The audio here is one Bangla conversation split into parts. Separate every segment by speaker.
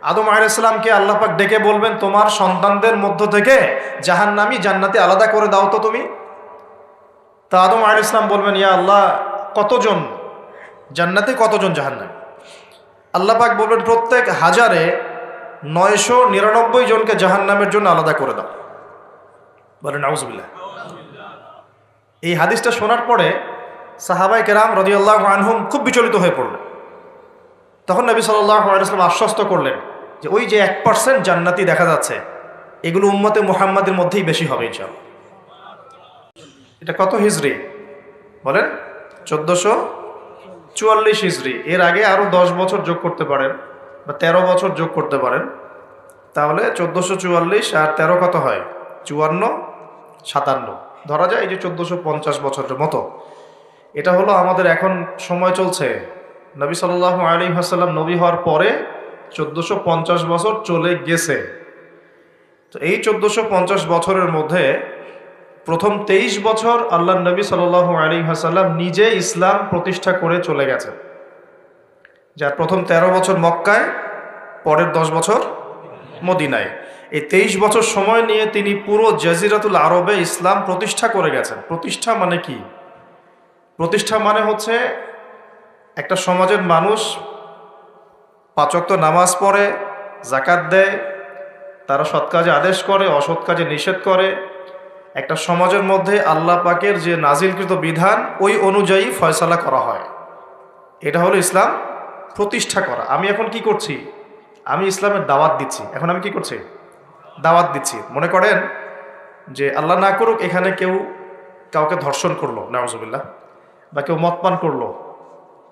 Speaker 1: আদম আলাইহিস সালামকে আল্লাহ পাক ডেকে বলবেন, তোমার সন্তানদের মধ্য থেকে জাহান্নামী জান্নাতি আলাদা করে দাও তো তুমি। তা আদম আলাইহিস সালাম বলবেন, ইয়া আল্লাহ, কতজন জান্নাতি, কতজন জাহান্নামী? আল্লাহ পাক বলবেন, প্রত্যেক 1000-এ 999 জনকে জাহান্নামের জন্য আলাদা করে দাও। বলেন নাউজুবিল্লাহ। এই হাদিসটা শোনার পরে সাহাবায়ে কেরাম রাদিয়াল্লাহু আনহুম খুব বিচলিত হয়ে পড়লেন। তখন নবী সাল্লাল্লাহু আলাইহি ওয়াসাল্লাম আশ্বস্ত করলেন যে ওই যে 1% জান্নাতি দেখা যাচ্ছে, এগুলো উম্মতে মুহাম্মাদের মধ্যেই বেশি হবে ইনশাআল্লাহ। এটা কত হিজরি বলেন? 1444 হিজরি। এর আগে আরো 10 বছর যোগ করতে পারেন বা 13 বছর যোগ করতে পারেন, তাহলে 1444 আর 13 কত হয়? 54, 57 ধরা যায়। এই যে 1450 বছরের মতো, এটা হলো আমাদের এখন সময় চলছে। নবী সাল্লাল্লাহু আলাইহি ওয়াসাল্লাম নবী হওয়ার পরে 1450 বছর চলে গেছে। তো এই 1450 বছরের মধ্যে প্রথম 23 বছর আল্লাহ নবী সাল্লাল্লাহু আলাইহি ওয়াসাল্লাম নিজে ইসলাম প্রতিষ্ঠা করে চলে গেছেন। যার প্রথম 13 বছর মক্কায়, পরের 10 বছর মদিনায়। এই 23 বছর সময় নিয়ে তিনি পুরো জাজিরাতুল আরবে ইসলাম প্রতিষ্ঠা করে গেছেন। প্রতিষ্ঠা মানে কি? প্রতিষ্ঠা মানে হচ্ছে একটা সমাজের মানুষ 5 ওয়াক্ত নামাজ পড়ে, যাকাত দেয়, তারা সৎ কাজে আদেশ করে, অসৎ কাজে নিষেধ করে। একটা সমাজের মধ্যে আল্লাহ পাকের যে নাজিলকৃত বিধান, ওই অনুযায়ী ফয়সালা করা হয়। এটা হলো ইসলাম প্রতিষ্ঠা করা। আমি এখন কি করছি? আমি ইসলামের দাওয়াত দিচ্ছি। এখন আমি কি করছি? দাওয়াত দিচ্ছি। মনে করেন যে আল্লাহ না করুক এখানে কেউ কাউকে ধর্ষণ করলো, নাউজুবিল্লাহ, বা কেউ মদপান করলো,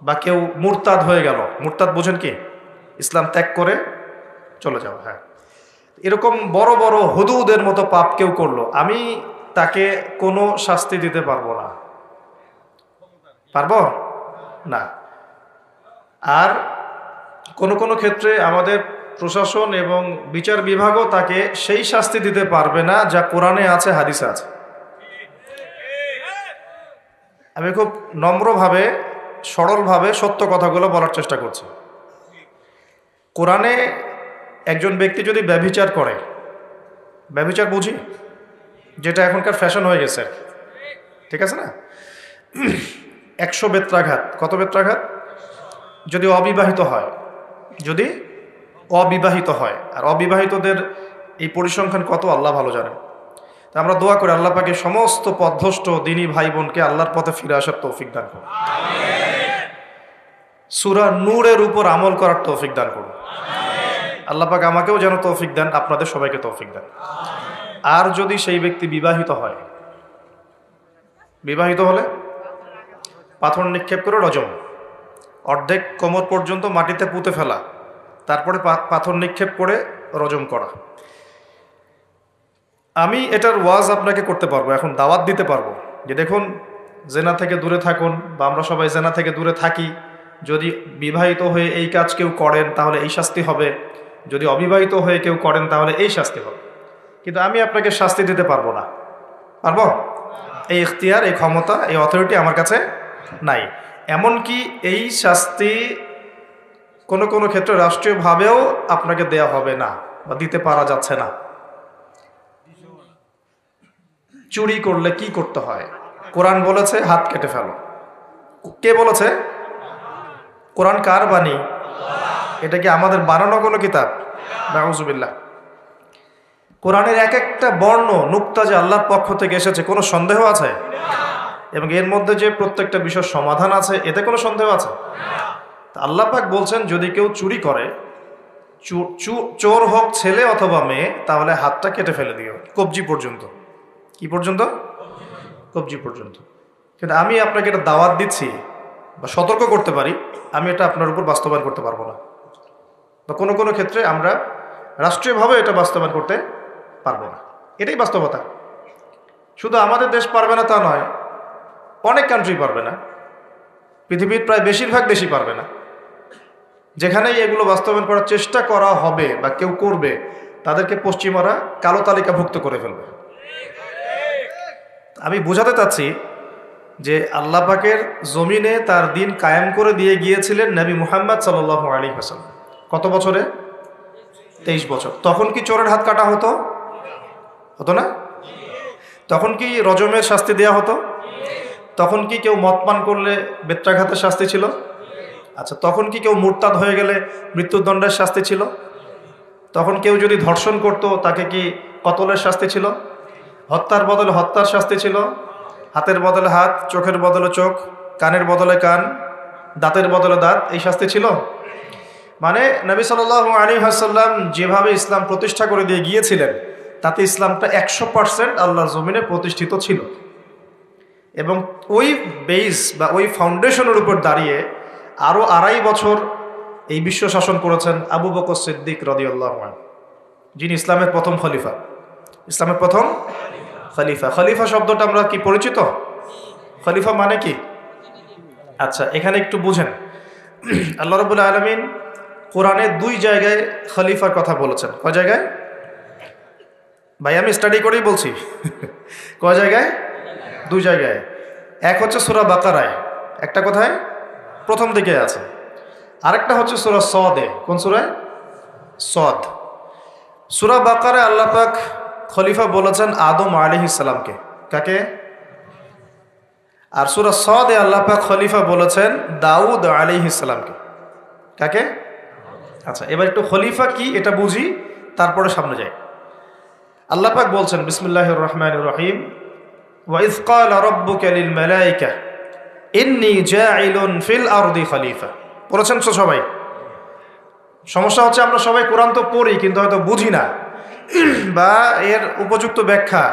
Speaker 1: বা কেউ মুরতাদ হয়ে গেল। মুরতাদ বোঝেন কি? ইসলাম ত্যাগ করে চলে যাও। হ্যাঁ, এরকম বড় বড় হুদুদের মতো পাপ কেউ করলো, আমি তাকে কোনো শাস্তি দিতে পারবো না। পারবো না। আর কোনো কোনো ক্ষেত্রে আমাদের প্রশাসন এবং বিচার বিভাগও তাকে সেই শাস্তি দিতে পারবে না যা কোরআনে আছে, হাদিসে আছে। আমি খুব নম্রভাবে, সরলভাবে সত্য কথাগুলো বলার চেষ্টা করছি। কোরআনে একজন ব্যক্তি যদি ব্যভিচার করে, ব্যভিচার বুঝি, যেটা এখনকার ফ্যাশন হয়ে গেছে, ঠিক আছে না? 100 বেত্রাঘাত। কত বেত্রাঘাত? যদি অবিবাহিত হয়, যদি অবিবাহিত হয়। আর অবিবাহিতদের এই পরিসংখ্যান কত আল্লাহ ভালো জানেন। তা আমরা দোয়া করি আল্লাহ পাকে সমস্ত পথভ্রষ্ট দিনী ভাই বোনকে আল্লাহর পথে ফিরে আসার তৌফিক দান করুন। সূরা নূরের উপর আমল করার তৌফিক দান করুন। আল্লাহ পাক আমাকেও যেন তৌফিক দেন, আপনাদের সবাইকে তৌফিক দেন। আর যদি সেই ব্যক্তি বিবাহিত হয়, বিবাহিত হলে পাথর নিক্ষেপ করে রজম, অর্ধেক কোমর পর্যন্ত মাটিতে পুঁতে ফেলা, তারপরে পাথর নিক্ষেপ করে রজম করা। আমি এটার ওয়াজ আপনাকে করতে পারবো, এখন দাওয়াত দিতে পারবো যে দেখুন, জেনা থেকে দূরে থাকুন, বা আমরা সবাই জেনা থেকে দূরে থাকি। যদি বিবাহিত হয়ে এই কাজ কেউ করেন তাহলে এই শাস্তি হবে, যদি অবিবাহিত হয়ে কেউ করেন তাহলে এই শাস্তি হবে। কিন্তু আমি আপনাকে শাস্তি দিতে পারবো না। পারবো? এই ইখতিয়ার, এই ক্ষমতা, এই অথরিটি আমার কাছে নাই। এমনকি এই শাস্তি কোনো কোনো ক্ষেত্রে রাষ্ট্রীয়ভাবেও আপনাকে দেয়া হবে না বা দিতে পারা যাচ্ছে না। চুরি করলে কি করতে হয়? কোরআন বলেছে হাত কেটে ফেলো। কে বলেছে? কোরআন কার বাণী? এটা কি আমাদের বানানো কোনো কিতাব? নাউজুবিল্লাহ। কোরআনের এক একটা বর্ণ নুক্তা যে আল্লাহর পক্ষ থেকে এসেছে, কোনো সন্দেহ আছে? এবং এর মধ্যে যে প্রত্যেকটা বিষয়ের সমাধান আছে, এতে কোনো সন্দেহ আছে? আল্লাহ পাক বলছেন যদি কেউ চুরি করে, চোর হোক ছেলে অথবা মেয়ে, তাহলে হাতটা কেটে ফেলে দিও, কবজি পর্যন্ত। কি পর্যন্ত? কবজি পর্যন্ত। কিন্তু আমি আপনাকে এটা দাওয়াত দিচ্ছি বা সতর্ক করতে পারি, আমি এটা আপনার উপর বাস্তবায়ন করতে পারবো না, বা কোনো কোনো ক্ষেত্রে আমরা রাষ্ট্রীয়ভাবে এটা বাস্তবায়ন করতে পারবো না। এটাই বাস্তবতা। শুধু আমাদের দেশ পারবে না তা নয়, অনেক কান্ট্রি পারবে না, পৃথিবীর প্রায় বেশিরভাগ দেশই পারবে না। যেখানেই এগুলো বাস্তবায়ন করার চেষ্টা করা হবে বা কেউ করবে, তাদেরকে পশ্চিমারা কালো তালিকাভুক্ত করে ফেলবে। আমি বোঝাতে চাচ্ছি যে আল্লাহ পাকের জমিনে তার দিন কায়েম করে দিয়ে গিয়েছিলেন নবী মুহাম্মদ সাল্লাল্লাহু আলাইহি ওয়াসাল্লাম। কত বছরে? 23 বছর। তখন কি চোরের হাত কাটা হতো? হতো না? তখন কি রজমের শাস্তি দেয়া হতো? তখন কি কেউ মদ পান করলে বেত্রাঘাতের শাস্তি ছিল? আচ্ছা, তখন কি কেউ মুরতাদ হয়ে গেলে মৃত্যুদণ্ডের শাস্তি ছিল? তখন কেউ যদি ধর্ষণ করত তাকে কি কতলের শাস্তি ছিল? হত্যার বদলে হত্যার শাস্তি ছিল? হাতের বদলে হাত, চোখের বদলে চোখ, কানের বদলে কান, দাঁতের বদলে দাঁত, এই শাস্তি ছিল? মানে নবী সাল্লাল্লাহু আলাইহি ওয়াসাল্লাম যেভাবে ইসলাম প্রতিষ্ঠা করে দিয়ে গিয়েছিলেন, তাতে ইসলামটা 100% আল্লাহর জমিনে প্রতিষ্ঠিত ছিল। এবং ওই বেস বা ওই ফাউন্ডেশনের উপর দাঁড়িয়ে আরও 2.5 বছর এই বিশ্ব শাসন করেছেন আবু বকর সিদ্দিক রাদিয়াল্লাহু আনহু, যিনি ইসলামের প্রথম খলিফা। ইসলামের প্রথম খলিফা। খলিফা শব্দটা আমরা কি পরিচিত? খলিফা মানে কি? আচ্ছা, এখানে একটু বুঝেন। আল্লাহ রাব্বুল আলামিন কোরআনে 2 জায়গায় খলিফার কথা বলেছেন। কয় জায়গায়? ভাই আমি স্টাডি করেই বলছি। কয় জায়গায়? 2 জায়গায়। এক হচ্ছে সূরা বাকারায়, একটা কোথায়? প্রথম দিকে আছে। আরেকটা হচ্ছে সূরা সদে। কোন সূরায়? সদ। সূরা বাকারায় আল্লাহ পাক খলিফা বলেছেন আদম আলাইহিস সালামকে। কাকে? আর সূরা সদে আল্লাহ পাক খলিফা বলেছেন দাউদ আলাইহিস সালামকে। কাকে? আচ্ছা, এবার একটু খলিফা কি এটা বুঝি, তারপরে সামনে যাই। আল্লাহ পাক বলছেন বিসমিল্লাহির রহমানির রহিম, ওয়া ইয ক্বালা রাব্বুকা লিল মালায়েকা ইন্নী জাইলুন ফিল আরদি খলিফা। পড়েছেন তো সবাই? সমস্যা হচ্ছে আমরা সবাই কোরআন তো পড়ি কিন্তু হয়তো বুঝি না, বা এর উপযুক্ত ব্যাখ্যা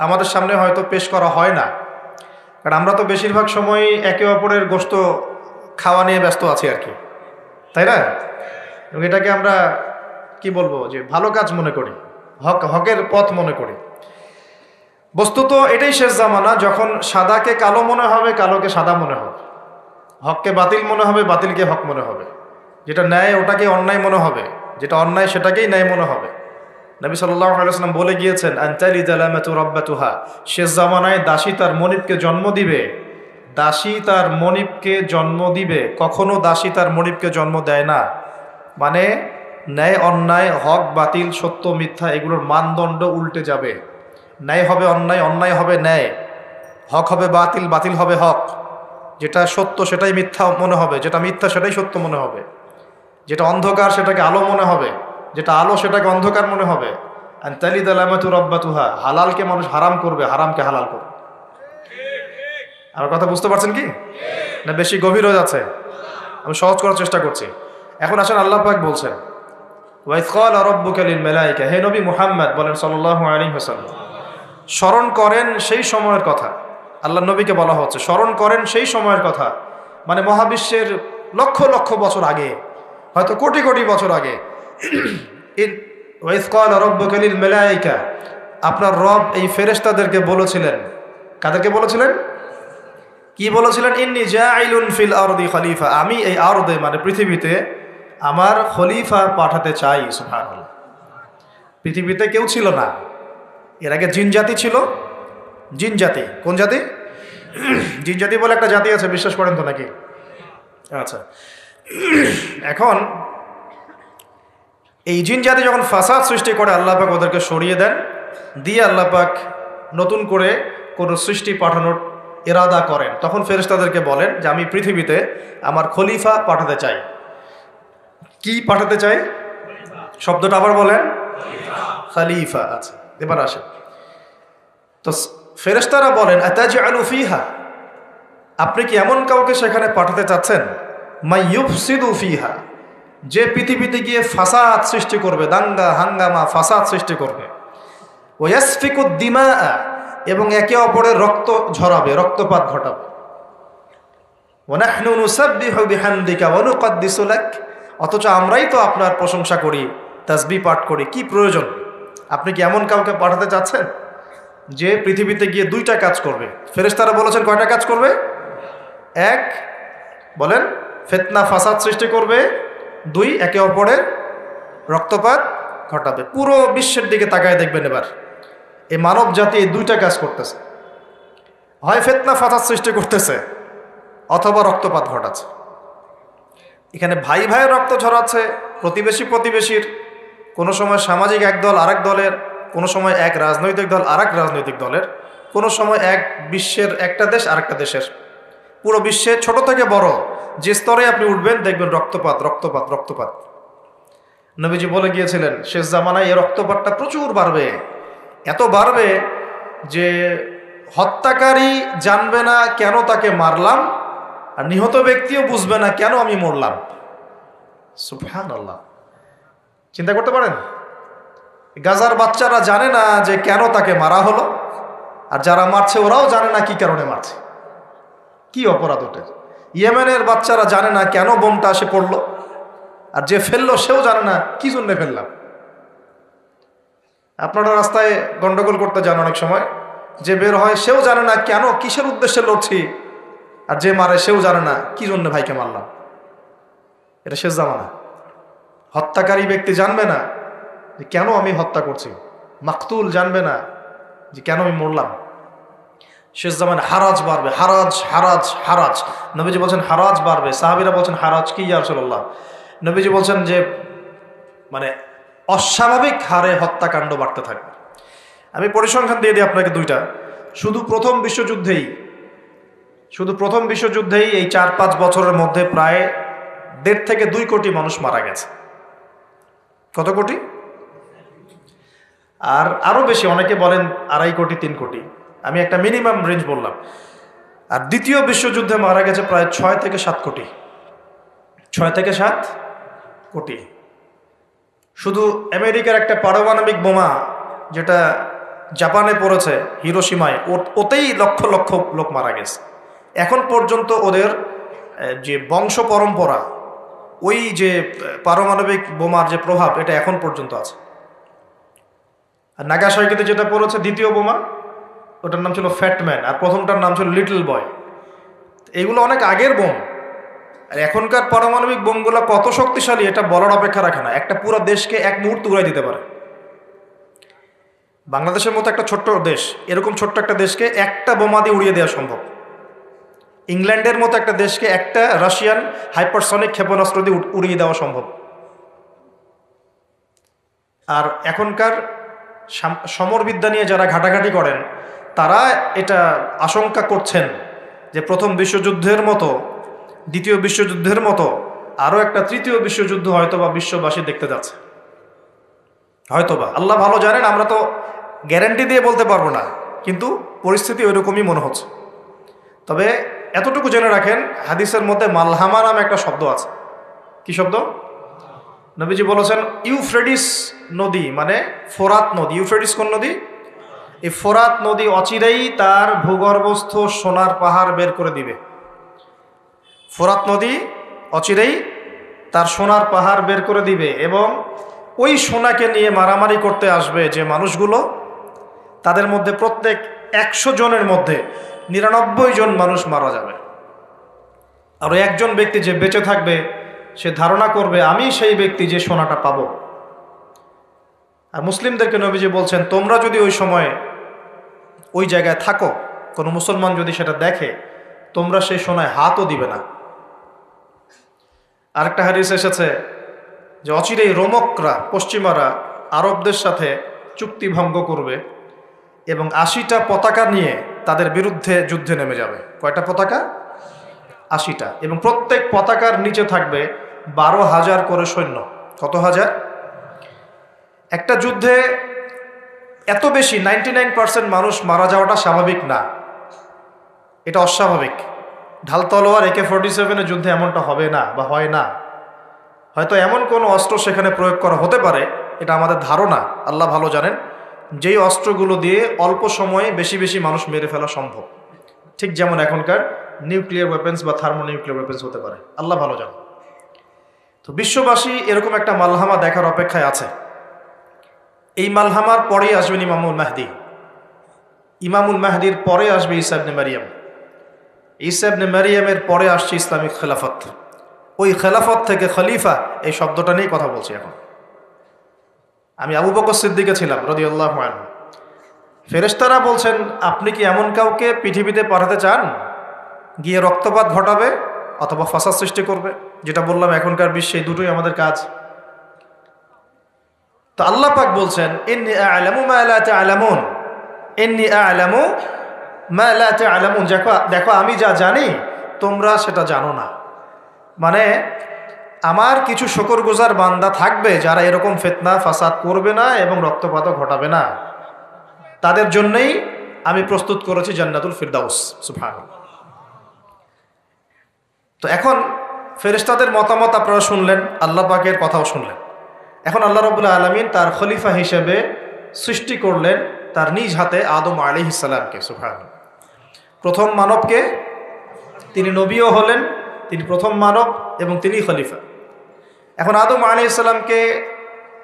Speaker 1: আমাদের সামনে হয়তো পেশ করা হয় না, কারণ আমরা তো বেশিরভাগ সময় একে অপরের গোশত খাওয়া নিয়ে ব্যস্ত আছি আর কি, তাই না? এবং এটাকে আমরা কি বলবো, যে ভালো কাজ মনে করি, হকের পথ মনে করি। বস্তুত এটাই শেষ জামানা, যখন সাদাকে কালো মনে হবে, কালোকে সাদা মনে হবে, হককে বাতিল মনে হবে, বাতিলকে হক মনে হবে, যেটা ন্যায় ওটাকে অন্যায় মনে হবে, যেটা অন্যায় সেটাকেই ন্যায় মনে হবে। নবী সাল্লাল্লাহু আলাইহি ওয়াসাল্লাম বলে গিয়েছেন আনতালি জালামাতু রাব্বাতুহা, শেষ জামানায় দাসী তার মনিবকে জন্ম দিবে। দাসী তার মনিবকে জন্ম দিবে, কখনো দাসী তার মনিবকে জন্ম দেয় না। মানে ন্যায় অন্যায়, হক বাতিল, সত্য মিথ্যা, এগুলোর মানদণ্ড উল্টে যাবে। ন্যায় হবে অন্যায়, অন্যায় হবে ন্যায়, হক হবে বাতিল, বাতিল হবে হক। যেটা সত্য সেটাই মিথ্যা মনে হবে, যেটা মিথ্যা সেটাই সত্য মনে হবে, যেটা অন্ধকার সেটাকে আলো মনে হবে, যেটা আলো সেটাকে অন্ধকার মনে হবে। আনতালিদ আলামাতু রাব্বাতুহা, হালালকে মানুষ হারাম করবে, হারামকে হালাল করবে। আমার কথা বুঝতে পারছেন কি না বেশি গভীর হয়ে যাচ্ছে? আমি সহজ করার চেষ্টা করছি। এখন আসেন, আল্লাহ পাক বলছেন ওয়া ইয ক্বালা রাব্বুকা লিল মালায়েকা, হে নবী মুহাম্মদ বলেন সাল্লাল্লাহু আলাইহি ওয়াসাল্লাম, স্মরণ করেন সেই সময়ের কথা। আল্লাহ নবীকে বলা হচ্ছে স্মরণ করেন সেই সময়ের কথা, মানে মহাবিশ্বের লক্ষ লক্ষ বছর আগে, হয়তো কোটি কোটি বছর আগে। ওয়া ইয ক্বালা রাব্বুকা লিল মালায়েকা, আপনার রব এই ফেরেশতাদেরকে বলেছিলেন। কাদেরকে বলেছিলেন? কি বলেছিলেন? ইন্নী জাইলুন ফিল আরদি খলিফা, আমি এই আরদে মানে পৃথিবীতে আমার খলিফা পাঠাতে চাই। সুবহানাল্লাহ। পৃথিবীতে কেউ ছিল না এর আগে, জিন জাতি ছিল। জিন জাতি, কোন জাতি? জিন জাতি বলে একটা জাতি আছে, বিশ্বাস করেন তো নাকি? আচ্ছা, এখন এই জিন জাতি যখন ফাসাদ সৃষ্টি করে, আল্লাহ পাক ওদেরকে সরিয়ে দেন, দিয়ে আল্লাহ পাক নতুন করে কোনো সৃষ্টি পাঠানোর ইরাদা করেন। তখন ফেরেশতাদেরকে বলেন যে আমি পৃথিবীতে আমার খলিফা পাঠাতে চাই। কি পাঠাতে চাই? শব্দটা আবার বলেন, খলিফা। আচ্ছা, এবার আসেন তো ফেরেশতারা বলেন আতাজআলু ফিহা, আপনি কি এমন কাউকে সেখানে পাঠাতে চাচ্ছেন মাই ইউফসিদু ফিহা, যে পৃথিবীতে গিয়ে ফাসাদ সৃষ্টি করবে, দাঙ্গা হাঙ্গামা ফাসাদ সৃষ্টি করবে, ওয়া ইয়াসফিকুদ দিমা, এবং একে অপরের রক্ত ঝরাবে, রক্তপাত ঘটাবে। ওয়া নাহনু নুসাব্বিহু বিহামদিকা ওয়া নুকদ্দিসু লাক, অথচ আমরাই তো আপনার প্রশংসা করি, তাসবিহ পাঠ করি, কি প্রয়োজন? আপনি কি এমন কাউকে পাঠাতে চাচ্ছেন যে পৃথিবীতে গিয়ে 2টা কাজ করবে? ফেরেশতারা বলেছেন কয়টা কাজ করবে? এক, বলেন, ফিতনা ফাসাদ সৃষ্টি করবে। 2, একে অপরের রক্তপাত ঘটাবে। পুরো বিশ্বের দিকে তাকায় দেখবেন এবার, এই মানব জাতি এই 2টা কাজ করতেছে, হয় ফিতনা ফাসাদ সৃষ্টি করতেছে অথবা রক্তপাত ঘটাচ্ছে। এখানে ভাই ভাইয়ের রক্ত ঝরাচ্ছে, প্রতিবেশী প্রতিবেশীর কোনো সময় সামাজিক এক দল আরেক দলের, কোনো সময় এক রাজনৈতিক দল আরেক রাজনৈতিক দলের, কোনো সময় এক বিশ্বের একটা দেশ আরেকটা দেশের। পুরো বিশ্বে ছোট থেকে বড় যে স্তরে আপনি উঠবেন দেখবেন রক্তপাত রক্তপাত রক্তপাত। নবীজি বলে গিয়েছিলেন শেষ জামানায় এই রক্তপাতটা প্রচুর বাড়বে, এত বাড়বে যে হত্যাকারী জানবে না কেন তাকে মারলাম, আর নিহত ব্যক্তিও বুঝবে না কেন আমি মরলাম। সুবহানাল্লাহ, চিন্তা করতে পারেন? গাজার বাচ্চারা জানে না যে কেন তাকে মারা হলো, আর যারা মারছে ওরাও জানে না কি কারণে মারছে, কি অপরাধ ওঠে। ইয়েমেনের বাচ্চারা জানে না কেন বোমটা এসে পড়লো, আর যে ফেললো সেও জানে না কি জন্য ফেললাম। আপনারা রাস্তায় গন্ডগোল করতে যান অনেক সময়, যে বের হয় সেও জানে না কেন কিসের উদ্দেশ্যে লড়ছি, আর যে মারে সেও জানে না কি জন্য ভাইকে মারলাম। এটা শেষ জামানা। হত্যাকারী ব্যক্তি জানবে না যে কেন আমি হত্যা করছি, মাকতুল জানবে না যে কেন আমি মরলাম। শেষ জামানা হারাজ বাড়বে, হারাজ হারাজ হারাজ। নবীজি বলছেন হারাজ বাড়বে। সাহাবীরা বলছেন হারাজ কি ইয়া রাসূলুল্লাহ? নবীজি বলছেন যে মানে অস্বাভাবিক হারে হত্যাকাণ্ড বাড়তে থাকবে। আমি পরিসংখ্যান দিয়ে দিই আপনাকে দুইটা। শুধু প্রথম বিশ্বযুদ্ধেই এই 4-5 বছরের মধ্যে প্রায় 1.5 থেকে 2 কোটি মানুষ মারা গেছে। কত কোটি? আর আরো বেশি, অনেকে বলেন 2.5 কোটি 3 কোটি, আমি একটা মিনিমাম রেঞ্জ বললাম। আর দ্বিতীয় বিশ্বযুদ্ধে মারা গেছে প্রায় 6 থেকে 7 কোটি। 6 থেকে 7 কোটি। শুধু আমেরিকার একটা পারমাণবিক বোমা যেটা জাপানে পড়েছে হিরোশিমায়, ওতেই লক্ষ লক্ষ লোক মারা গেছে। এখন পর্যন্ত ওদের যে বংশ পরম্পরা, ওই যে পারমাণবিক বোমার যে প্রভাব, এটা এখন পর্যন্ত আছে। আর নাগাসাকিতে যেটা পড়েছে দ্বিতীয় বোমা, ওটার নাম ছিল ফ্যাটম্যান, আর প্রথমটার নাম ছিল লিটল বয়। এইগুলো অনেক আগের বোম। আর এখনকার পারমাণবিক বোমগুলো কত শক্তিশালী এটা বলার অপেক্ষা রাখে না। একটা পুরো দেশকে এক মুহূর্তে উড়াই দিতে পারে। বাংলাদেশের মতো একটা ছোট্ট দেশ, এরকম ছোট্ট একটা দেশকে একটা বোমা দিয়ে উড়িয়ে দেওয়া সম্ভব। ইংল্যান্ডের মতো একটা দেশকে একটা রাশিয়ান হাইপারসনিক ক্ষেপণাস্ত্র দিয়ে উড়িয়ে দেওয়া সম্ভব। আর এখনকার সমরবিদ্যা নিয়ে যারা ঘাটাঘাটি করেন, তারা এটা আশঙ্কা করছেন যে প্রথম বিশ্বযুদ্ধের মতো, দ্বিতীয় বিশ্বযুদ্ধের মতো আরও একটা তৃতীয় বিশ্বযুদ্ধ হয়তোবা বিশ্ববাসী দেখতে যাচ্ছে। হয়তোবা, আল্লাহ ভালো জানেন, আমরা তো গ্যারান্টি দিয়ে বলতে পারবো না, কিন্তু পরিস্থিতি ওইরকমই মনে হচ্ছে। তবে এতটুকু জেনে রাখেন, হাদিসের মধ্যে মালহামা নামে একটা শব্দ আছে। কি শব্দ? নবীজি বলেছেন ইউফ্রেটিস নদী, মানে ফোরাত নদী। ইউফ্রেটিস কোন নদী? এই ফোরাত নদী অচিরেই তার ভূগর্ভস্থ সোনার পাহাড় বের করে দিবে। ফোরাত নদী অচিরেই তার সোনার পাহাড় বের করে দিবে, এবং ওই সোনাকে নিয়ে মারামারি করতে আসবে যে মানুষগুলো, তাদের মধ্যে প্রত্যেক 100 জনের মধ্যে 99 জন মানুষ মারা যাবে। আর একজন ব্যক্তি যে বেঁচে থাকবে, সে ধারণা করবে আমি সেই ব্যক্তি যে সোনাটা পাবো। আর মুসলিমদেরকে নবীজি বলছেন, তোমরা যদি ওই সময় ওই জায়গায় থাকো, কোনো মুসলমান যদি সেটা দেখে, তোমরা সেই সোনায় হাতও দিবে না। আরেকটা হাদিস এসেছে যে অচিরেই রোমকরা, পশ্চিমারা আরবদের সাথে চুক্তি ভঙ্গ করবে এবং 80টা পতাকা নিয়ে তাদের বিরুদ্ধে যুদ্ধে নেমে যাবে। কয়টা পতাকা? 80টা। এবং প্রত্যেক পতাকার নিচে থাকবে 12,000 করে সৈন্য। কত হাজার? একটা যুদ্ধে এত বেশি 99% মানুষ মারা যাওয়াটা স্বাভাবিক না, এটা অস্বাভাবিক। ঢাল তলোয়ার AK-47 যুদ্ধে এমনটা হবে না বা হয় না। হয়তো এমন কোনো অস্ত্র সেখানে প্রয়োগ করা হতে পারে, এটা আমাদের ধারণা, আল্লাহ ভালো জানেন, যেই অস্ত্রগুলো দিয়ে অল্প সময়ে বেশি বেশি মানুষ মেরে ফেলা সম্ভব। ঠিক যেমন এখনকার নিউক্লিয়ার ওয়েপেন্স বা থার্মোনিউক্লিয়ার ওয়েপেন্স হতে পারে, আল্লাহ ভালো জানেন। তো বিশ্ববাসী এরকম একটা মালহামা দেখার অপেক্ষায় আছে। এই মালহামার পরেই আসবেন ইমামুল মাহদি। ইমামুল মাহদির পরে আসবে ঈসা ইবনে মারিয়াম। ঈসা ইবনে মারিয়ামের পরে আসছে ইসলামিক খেলাফত। ওই খেলাফত থেকে খলিফা, এই শব্দটা নিয়ে কথা বলছি এখন। আমি আবু বকর সিদ্দিকে ছিলাম রাদিয়াল্লাহু আনহু। ফেরেশতারা বলছেন, আপনি কি এমন কাউকে পৃথিবীতে পাঠাতে চান গিয়ে রক্তপাত ঘটাবে অথবা ফাসাদ সৃষ্টি করবে? যেটা বললাম, এখনকার বিশ্বে এই দুটোই আমাদের কাজ। তো আল্লাহ পাক বলছেন ইন্নী আ'লামু মা লা তা'লামুন, ইন্নী আ'লামু মা লা তা'লামুন, দেখো আমি যা জানি তোমরা সেটা জানো না। মানে আমার কিছু শুকরগুজার বান্দা থাকবে যারা এরকম ফিতনা ফাসাদ করবে না এবং রক্তপাত ঘটাবে না, তাদের জন্যই আমি প্রস্তুত করেছি জান্নাতুল ফিরদাউস। সুবহানাল্লাহ। তো এখন ফেরেশতাদের মতামত আপনারা শুনলেন, আল্লাহ পাকের কথাও শুনলেন। এখন আল্লাহ রাব্বুল আলামিন তার খলিফা হিসেবে সৃষ্টি করলেন তার নিজ হাতে আদম আলাইহিস সালামকে। সুবহানাল্লাহ। প্রথম মানবকে, তিনি নবীও হলেন, তিনি প্রথম মানব এবং তিনি খলিফা। এখন আদম আলাইহিস সালামকে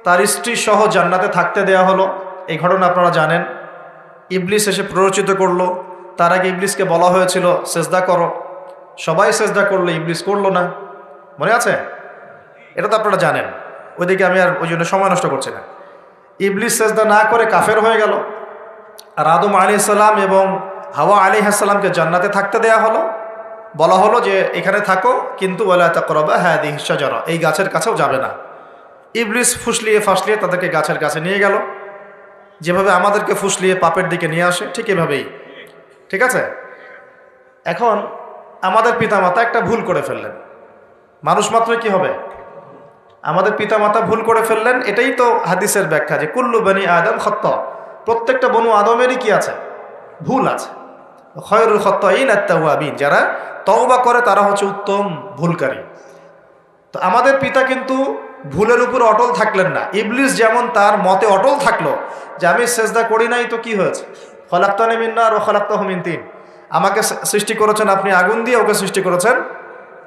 Speaker 1: তার স্ত্রী সহ জান্নাতে থাকতে দেয়া হলো। এই ঘটনা আপনারা জানেন। ইবলিস এসে প্ররোচিত করলো। তার আগে ইবলিসকে বলা হয়েছিল সেজদা করো, সবাই সেজদা করলো, ইবলিস করলো না। মনে আছে? এটা তো আপনারা জানেন। ওইদিকে আমি আর ওই জন্য সময় নষ্ট করছি না। ইবলিস সেজদা না করে কাফের হয়ে গেল। আর আদম আলাইহিস সালাম এবং হাওয়া আলাইহিস সালামকে জান্নাতে থাকতে দেয়া হলো। বলা হলো যে এখানে থাকো, কিন্তু ওয়ালা তাকরাবা হাযিহিশ শাজারা, এই গাছের কাছেও যাবে না। ইবলিস ফুসলিয়ে ফাসলিয়ে তাদেরকে গাছের কাছে নিয়ে গেল। যেভাবে আমাদেরকে ফুসলিয়ে পাপের দিকে নিয়ে আসে ঠিক এভাবেই। ঠিক আছে? এখন আমাদের পিতামাতা একটা ভুল করে ফেললেন। মানুষ মাত্রই কি হবে? আমাদের পিতামাতা ভুল করে ফেললেন। এটাই তো হাদিসের ব্যাখ্যা যে কুল্লু বনি আদম খাত্তা, প্রত্যেকটা বনু আদমেরই কি আছে? ভুল আছে। খয়রুল খাত্তাইন আত-তাওয়াবিন, যারা তওবা করে তারা হচ্ছে উত্তম ভুলকারী। তো আমাদের পিতা কিন্তু ভুলের উপর অটল থাকলেন না। ইবলিস যেমন তার মতে অটল থাকলো যে আমি সেজদা করি নাই তো কি হয়েছে, খলাকতানি মিন নার ওয়া খলাকতাহু মিন তিন, আমাকে সৃষ্টি করেছেন আপনি আগুন দিয়ে, ওকে সৃষ্টি করেছেন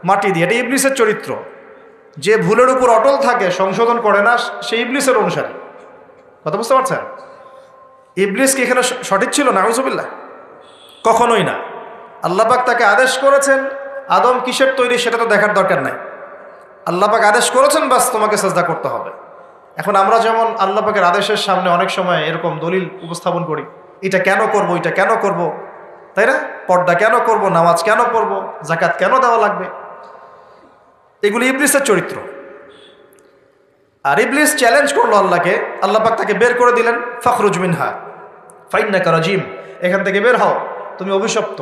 Speaker 1: মাটি দিয়ে। এটা ইবলিসের চরিত্র। যে ভুলের উপর অটল থাকে, সংশোধন করে না, সে ইবলিসের অনুসারী। কথা বুঝতে পারছেন? ইবলিস কি এখানে সঠিক ছিল? নাউজুবিল্লাহ, কখনোই না। আল্লাহ পাক তাকে আদেশ করেছেন, আদম কিসের তৈরি সেটা তো দেখার দরকার নাই। আল্লাহ পাক আদেশ করেছেন, বাস তোমাকে সেজদা করতে হবে। এখন আমরা যেমন আল্লাহ পাকের আদেশের সামনে অনেক সময় এরকম দলিল উপস্থাপন করি, এটা কেন করব, এটা কেন করব, তাই না? পর্দা কেন করব, নামাজ কেন পড়ব, যাকাত কেন দেওয়া লাগবে, এগুলি ইবলিসের চরিত্র। আর ইবলিস চ্যালেঞ্জ করলো আল্লাহকে, আল্লাহ পাক তাকে বের করে দিলেন, ফাখরুজ মিনহা ফাইন্নাকা রাজিম, এখান থেকে বের হও, তুমি অভিশপ্ত।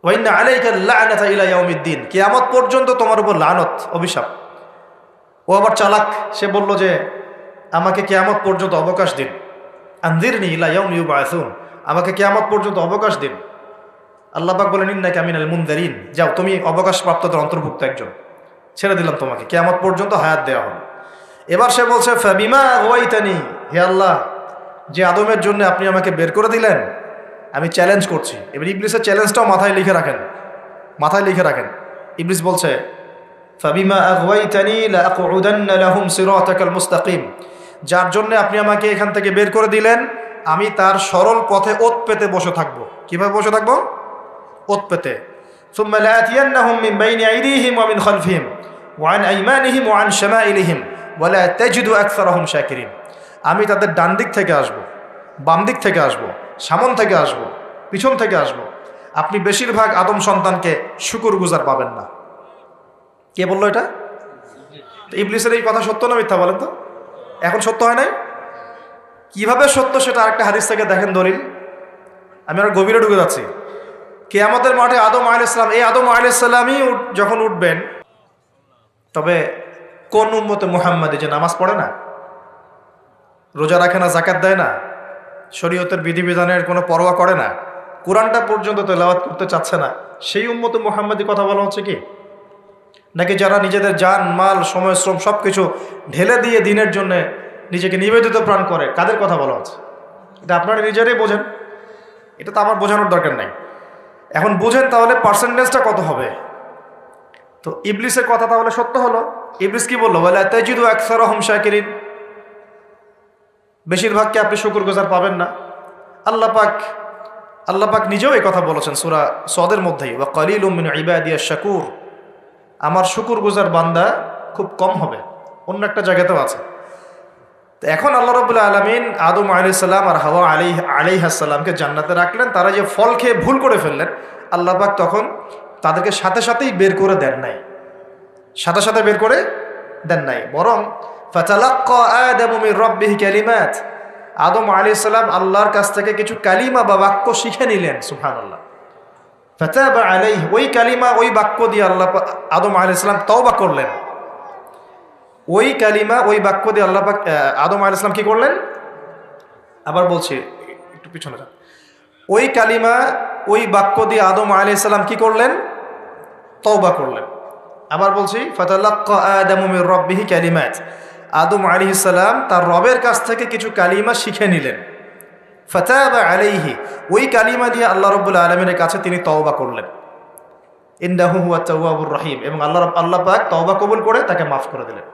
Speaker 1: ওয়াইন্না আলাইকা লা'নাতা ইলা ইয়াউমিদ্দিন, কিয়ামত পর্যন্ত তোমার উপর লানত, অভিশাপ। ও আবার চালাক, সে বলল যে আমাকে কিয়ামত পর্যন্ত অবকাশ দিন, আনজিরনি ইলা ইয়াউমি ইউবআসুন, আমাকে কিয়ামত পর্যন্ত অবকাশ দিন। আল্লাহ পাক বলেন ইন্নাকা মিনাল মুনযারিন, যাও তুমি অবকাশপ্রাপ্তদের অন্তর্ভুক্ত একজন, ছেড়ে দিলাম তোমাকে, কিয়ামত পর্যন্ত হায়াত দেওয়া হলো। এবার সে বলছে ফাবিমা আগওয়াইতানি, হে আল্লাহ, যে আদমের জন্য আপনি আমাকে বের করে দিলেন, আমি চ্যালেঞ্জ করছি। এবার ইবলিসের চ্যালেঞ্জটাও মাথায় লিখে রাখেন, মাথায় লিখে রাখেন। ইবলিস বলছে ফাবিমা আগওয়াইতানি লাআকউদান্না লাহুম সিরাতাকাল মুস্তাকিম, যার জন্য আপনি আমাকে এখান থেকে বের করে দিলেন, আমি তার সরল পথে ওত পেতে বসে থাকবো। কিভাবে বসে থাকবো? ওত পেতে। সুম্মা লাআতিয়ান্নাহুম মিন বাইনি আইদিহিম ওয়া মিন খালফিহিম ওয়া আন আইমানিহিম ওয়া আন শামাইলিহিম ওয়া লা তাজিদু আকসারাহুম শাকিরিন, আমি তাদের ডান দিক থেকে আসবো, বাম দিক থেকে আসবো, সামন থেকে আসবো, পিছন থেকে আসবো। আপনি বেশিরভাগ আদম সন্তানকে শুকরগুজার পাবেন না। কে বললো এটা? ইবলিসের এই কথা সত্য না মিথ্যা বলেন তো? এখন সত্য হয় নাই? কিভাবে সত্য সেটা আরেকটা হাদিস থেকে দেখেন দলিল। আমি আর গভীরে ঢুকে যাচ্ছি। কিয়ামতের মাঠে আদম আলাইহিস সালাম, এই আদম আলাইহিস সালামই যখন উঠবেন, তবে কোন উম্মতে মুহাম্মাদি যে নামাজ পড়ে না, রোজা রাখে না, যাকাত দেয় না, শরীয়তের বিধিবিধানের কোনো পরোয়া করে না, কোরআনটা পর্যন্ত তেলাওয়াত করতে চাচ্ছে না, সেই উম্মতে মুহাম্মাদি কথা বলা হচ্ছে কি? নাকি যারা নিজেদের জান মাল সময় শ্রম সব কিছু ঢেলে দিয়ে দিনের জন্য নিজেকে নিবেদিত প্রাণ করে, কাদের কথা বলা হচ্ছে? এটা আপনারা নিজেরাই বোঝেন, এটা তো আমার বোঝানোর দরকার নাই। এখন বুঝেন তাহলে পার্সেন্টেজটা কত হবে। তো ইবলিসের কথা তাহলে সত্য হলো। ইবলিস কি বললো? ওয়ালা তাজিদু আকসারাহুম শাকিরিন, বেশিরভাগকে আপনি শুকরগুজার পাবেন না। আল্লাহ পাক নিজেও এই কথা বলেছেন সূরা সদের মধ্যেই, ওয়া কালিলুম মিন ইবাদিয়াশ শাকুর, আমার শুকরগুজার বান্দা খুব কম হবে। অন্য একটা জায়গাতেও আছে। তো এখন আল্লাহ রাব্বুল আলামিন আদম আলাইহিস সালাম আর হাওয়া আলাইহিস সালামকে জান্নাতে রাখলেন। তারা যে ফল খেয়ে ভুল করে ফেললেন, আল্লাহ পাক তখন তাদেরকে সাথে সাথেই বের করে দেন নাই, সাথে সাথে বের করে দেন নাই, বরং ফাতালাক্কা আদামু মির রাব্বিহি কালিমাত, আদম আলাইহিস সালাম আল্লাহর কাছ থেকে কিছু কালিমা বা বাক্য শিখে নিলেন। সুবহানাল্লাহ। ফাতাবা আলাইহি, ওই কালিমা ওই বাক্য দিয়ে আল্লাহ আদম আলাইহিস সালাম তওবা করলেন। ওই কালিমা ওই বাক্য দিয়ে আল্লাহ পাক আদম আলাইহিস সালাম কি করলেন? আবার বলছি, একটু পিছনে যান। ওই কালিমা ওই বাক্য দিয়ে আদম আলাইহিস সালাম কি করলেন? তওবা করলেন। আবার বলছি, ফাতালাক্কা আদামু মির রাব্বিহি কালিমাত, আদম আলাইহিস সালাম তার রবের কাছ থেকে কিছু কালিমা শিখে নিলেন। ফাতাবা আলাইহি, ওই কালিমা দিয়ে আল্লাহ রাব্বুল আলামিনের কাছে তিনি তওবা করলেন। ইন্নাহু হুয়াত তাওয়াবুর রহিম, এবং আল্লাহ পাক তওবা কবুল করে তাকে মাফ করে দিলেন।